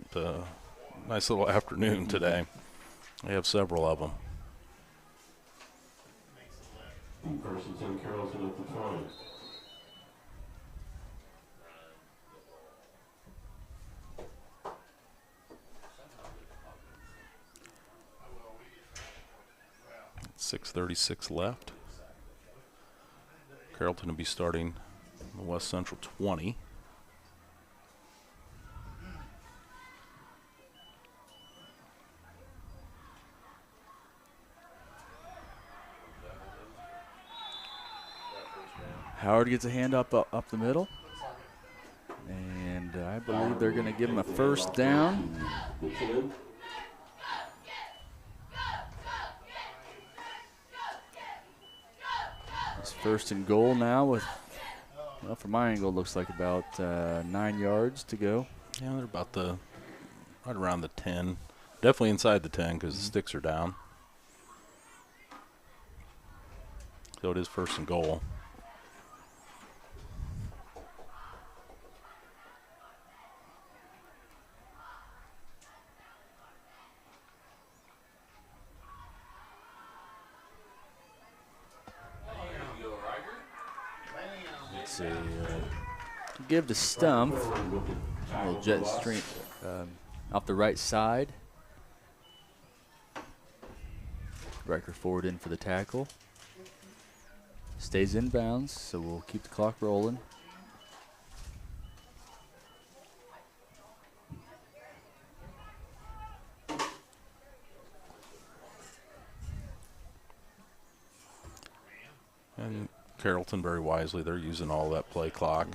nice little afternoon today. They have several of them. First and 10, Carrollton at the 20. 6:36 left. Carrollton will be starting the West Central 20. Howard gets a hand up the middle. And I believe they're going to give him a first down. It's first and goal now with, well, from my angle, it looks like about 9 yards to go. Yeah, they're about right around the 10. Definitely inside the 10 because the sticks are down. So it is first and goal. Let's see. Give to Stump. A little jet stream off the right side. Riker forward in for the tackle. Stays in bounds, so we'll keep the clock rolling. And Carrollton, very wisely, they're using all that play clock.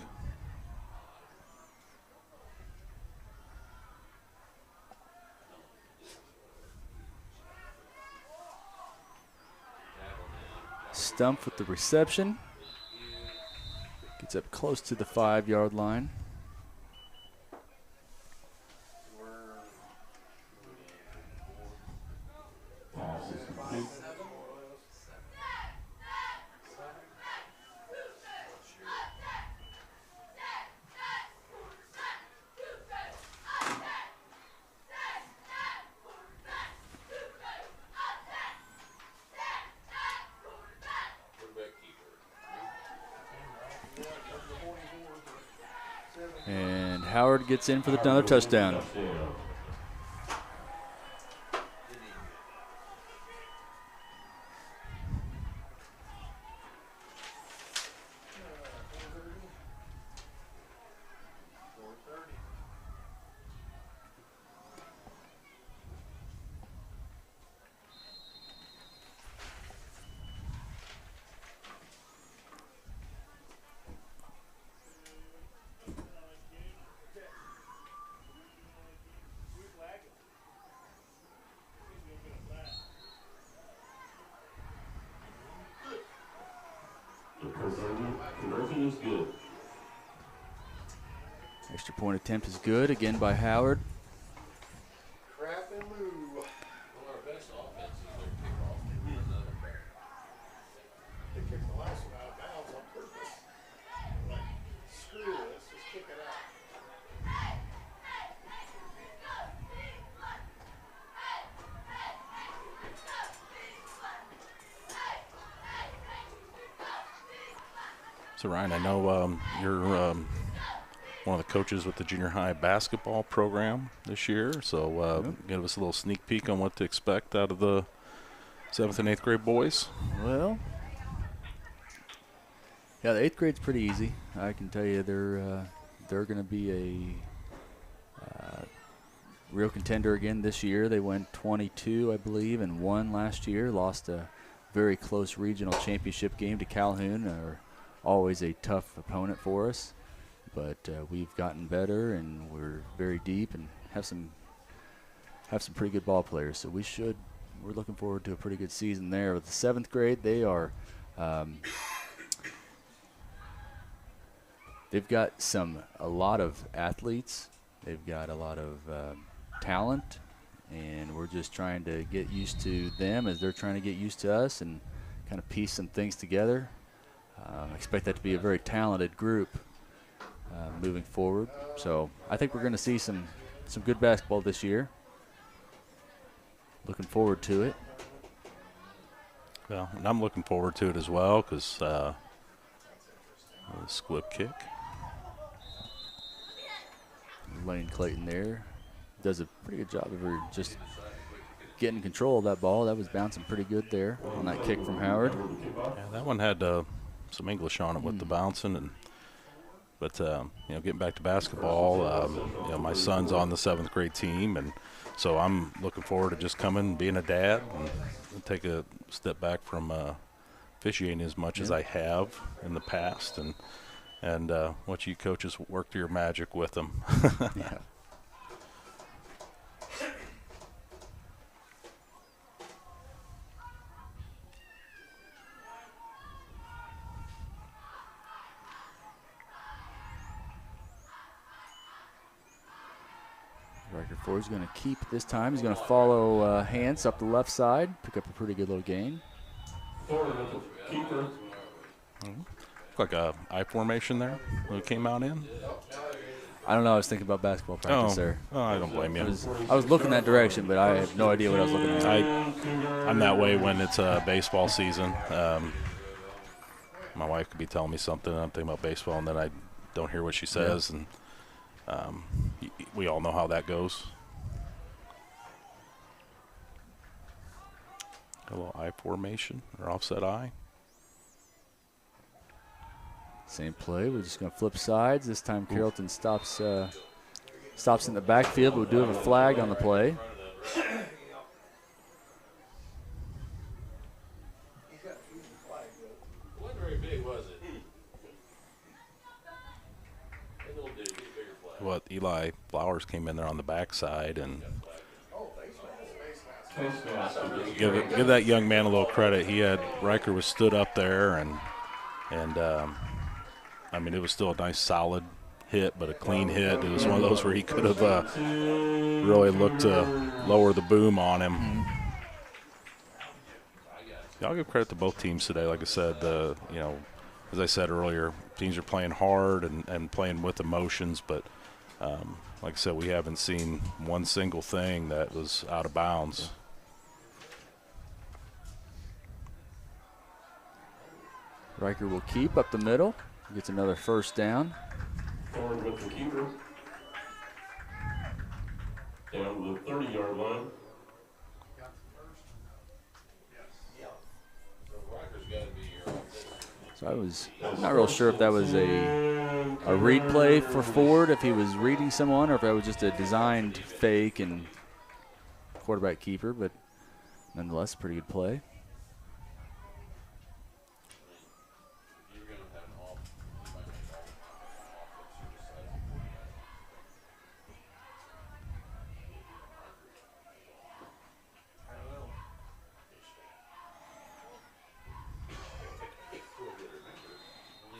Stump with the reception. Gets up close to the 5-yard line. And Howard gets in for another touchdown. Conversion is good. Extra point attempt is good, again by Howard. Crap and move. Well, our best offense is their kickoff. They kicked the last one out of bounds on purpose. Like, screw this, just kick it out. So, Ryan, I know you're one of the coaches with the junior high basketball program this year. So give us a little sneak peek on what to expect out of the 7th and 8th grade boys. Well, yeah, the 8th grade's pretty easy. I can tell you they're going to be a real contender again this year. They went 22, I believe, and won last year. Lost a very close regional championship game to Calhoun. Are always a tough opponent for us, but we've gotten better and we're very deep and have some pretty good ball players. So we're looking forward to a pretty good season there. With the 7th grade, they are they've got a lot of athletes. They've got a lot of talent, and we're just trying to get used to them as they're trying to get used to us and kind of piece some things together. I expect that to be a very talented group moving forward. So I think we're going to see some good basketball this year. Looking forward to it. Well, and I'm looking forward to it as well because squib kick. Lane Clayton there does a pretty good job of her just getting control of that ball. That was bouncing pretty good there on that kick from Howard. Yeah, that one had some English on it with the bouncing, but getting back to basketball, my son's on the 7th grade team, and so I'm looking forward to just coming, being a dad, and take a step back from officiating as much as I have in the past, and watch you coaches work your magic with them. Yeah. Riker Ford's going to keep this time. He's going to follow Hans up the left side, pick up a pretty good little gain. Like a I formation there when it came out in. I don't know. I was thinking about basketball practice there. Oh, I don't blame you. I was looking that direction, but I have no idea what I was looking at. I'm that way when it's baseball season. My wife could be telling me something, and I'm thinking about baseball, and then I don't hear what she says, and we all know how that goes. A little I formation or offset I. Same play. We're just going to flip sides. This time Carrollton stops in the backfield, but we do have a flag on the play. Wasn't very big, was it? A little bit, get a bigger flag. What Eli Flowers came in there on the backside and give that young man a little credit. Riker was stood up there and I mean, it was still a nice solid hit, but a clean hit. It was one of those where he could have really looked to lower the boom on him. I'll give credit to both teams today. Like I said, as I said earlier, teams are playing hard and playing with emotions, but like I said, we haven't seen one single thing that was out of bounds. Riker will keep up the middle. Gets another first down. Forward with the keeper. Down to the 30-yard line. So I was not real sure if that was a read play for Ford, if he was reading someone, or if that was just a designed fake and quarterback keeper, but nonetheless, pretty good play.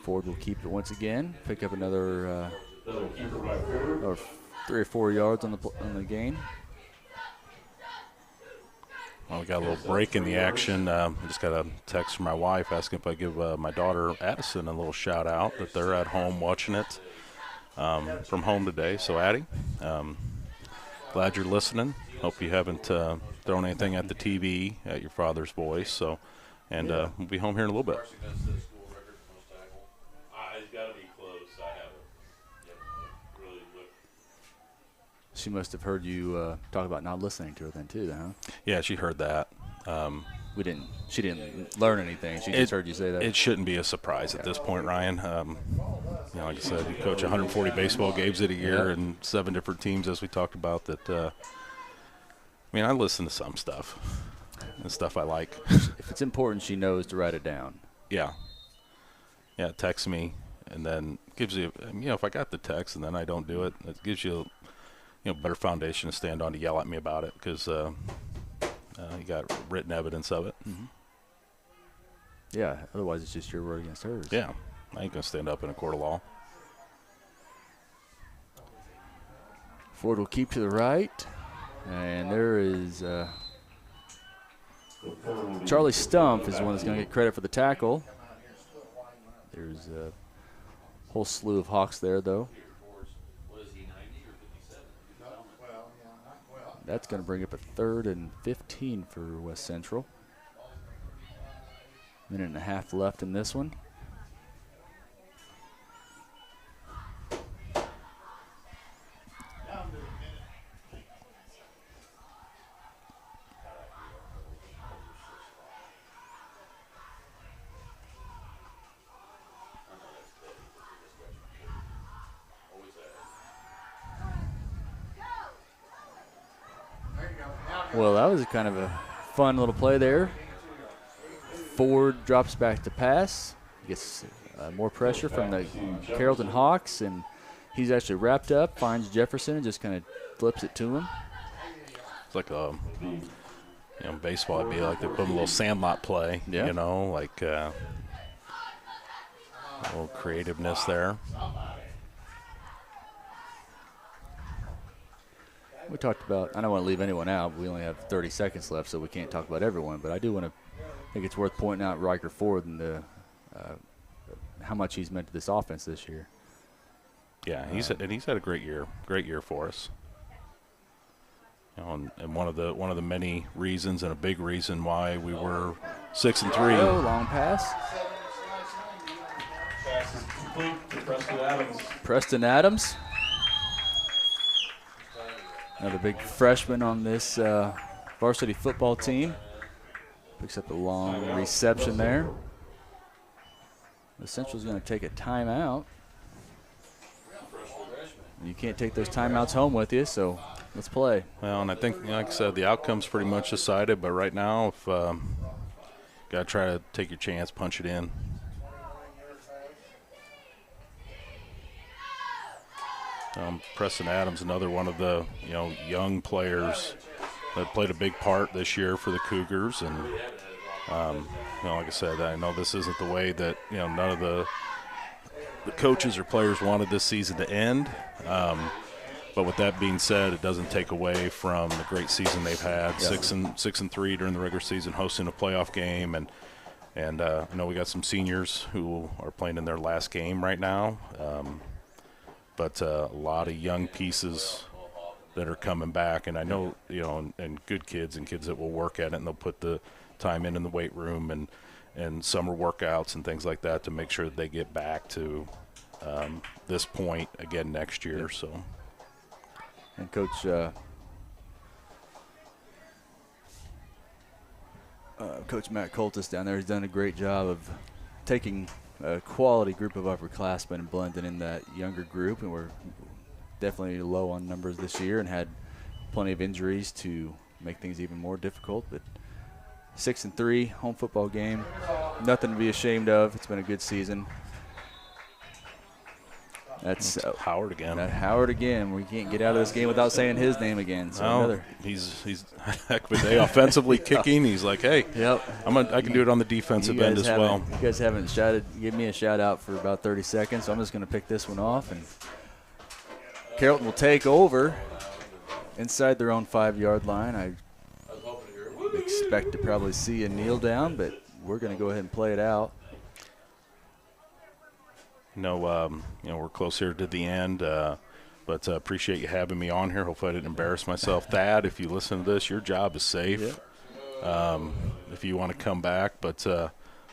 Ford will keep it once again. Pick up another 3 or 4 yards on the gain. Well, we got a little break in the action. I just got a text from my wife asking if I give my daughter Addison a little shout out that they're at home watching it from home today. So Addie, glad you're listening. Hope you haven't thrown anything at the TV at your father's voice. So, and we'll be home here in a little bit. It's got to be close. I haven't really looked. She must have heard you talk about not listening to her then too, huh? Yeah, she heard that. She didn't learn anything. She just heard you say that. It shouldn't be a surprise at this point, Ryan. Like I said, you coach 140 baseball games in a year and 7 different teams, as we talked about. I listen to some stuff and stuff I like. If it's important, she knows to write it down. Yeah, text me, and then gives you, if I got the text and then I don't do it, it gives you, better foundation to stand on to yell at me about it because you got written evidence of it. Mm-hmm. Yeah, otherwise it's just your word against hers. Yeah, I ain't going to stand up in a court of law. Ford will keep to the right, and there is Charlie Stumpf is the one that's going to get credit for the tackle. There's a whole slew of Hawks there, though. What is he, 90 or 57? That's going to bring up a 3rd and 15 for West Central. Minute and a half left in this one. Well, that was kind of a fun little play there. Ford drops back to pass, gets more pressure from the Carrollton Hawks, and he's actually wrapped up, finds Jefferson, and just kind of flips it to him. It's like baseball, it'd be like they put a little sandlot play, like a little creativeness there. We talked about, I don't want to leave anyone out. We only have 30 seconds left, so we can't talk about everyone. But I do want to, I think it's worth pointing out Riker Ford and how much he's meant to this offense this year. Yeah, he's had a great year for us. And one of the many reasons, and a big reason why we were 6-3. Oh, long pass. Pass is complete to Preston Adams. Preston Adams. Another big freshman on this varsity football team. Picks up a long reception there. The Central's going to take a timeout. You can't take those timeouts home with you, so let's play. Well, and I think, like I said, the outcome's pretty much decided. But right now, if got to try to take your chance, punch it in. Preston Adams, another one of the young players that played a big part this year for the Cougars, and like I said, I know this isn't the way that none of the coaches or players wanted this season to end. But with that being said, it doesn't take away from the great season they've had. 6-3 during the regular season, hosting a playoff game, and I know we got some seniors who are playing in their last game right now. But a lot of young pieces that are coming back, and I know, and good kids and kids that will work at it, and they'll put the time in the weight room and summer workouts and things like that to make sure that they get back to this point again next year. Yep. So, and Coach Matt Coltis down there has done a great job of taking a quality group of upperclassmen and blending in that younger group, and we're definitely low on numbers this year and had plenty of injuries to make things even more difficult. But 6-3 home football game, nothing to be ashamed of. It's been a good season. That's Howard again. That Howard again. We can't get out of this game without saying his name again. So he's heck of a day offensively kicking. He's like, hey, yep. I can do it on the defensive end as well. You guys haven't give me a shout out for about 30 seconds, so I'm just going to pick this one off. And Carrollton will take over inside their own 5-yard line. I expect to probably see a kneel down, but we're going to go ahead and play it out. We're close here to the end, but appreciate you having me on here. Hopefully I didn't embarrass myself. Thad, if you listen to this, your job is safe. Yep. If you want to come back, but like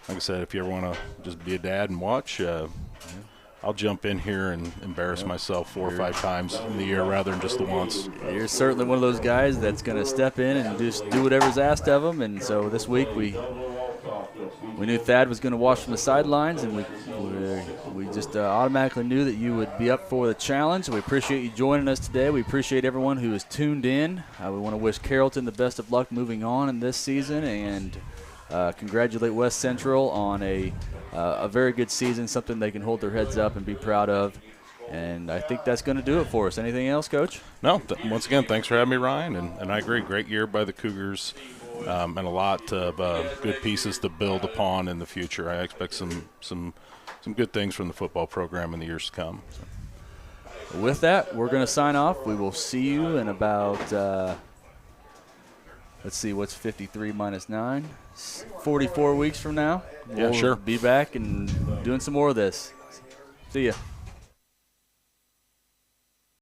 I said, if you ever want to just be a dad and watch, I'll jump in here and embarrass myself 4 or 5 times in the year rather than just the once. You're certainly one of those guys that's going to step in and just do whatever's asked of him. And so this week we knew Thad was going to watch from the sidelines, and we just automatically knew that you would be up for the challenge. We appreciate you joining us today. We appreciate everyone who has tuned in. We want to wish Carrollton the best of luck moving on in this season, and congratulate West Central on a very good season, something they can hold their heads up and be proud of. And I think that's going to do it for us. Anything else, Coach? No. Once again, thanks for having me, Ryan. And I agree. Great year by the Cougars, and a lot of good pieces to build upon in the future. I expect some good things from the football program in the years to come. With that, we're going to sign off. We will see you in about let's see, what's 53 minus 9? 44 weeks from now. Yeah, sure. We'll be back and doing some more of this. See ya.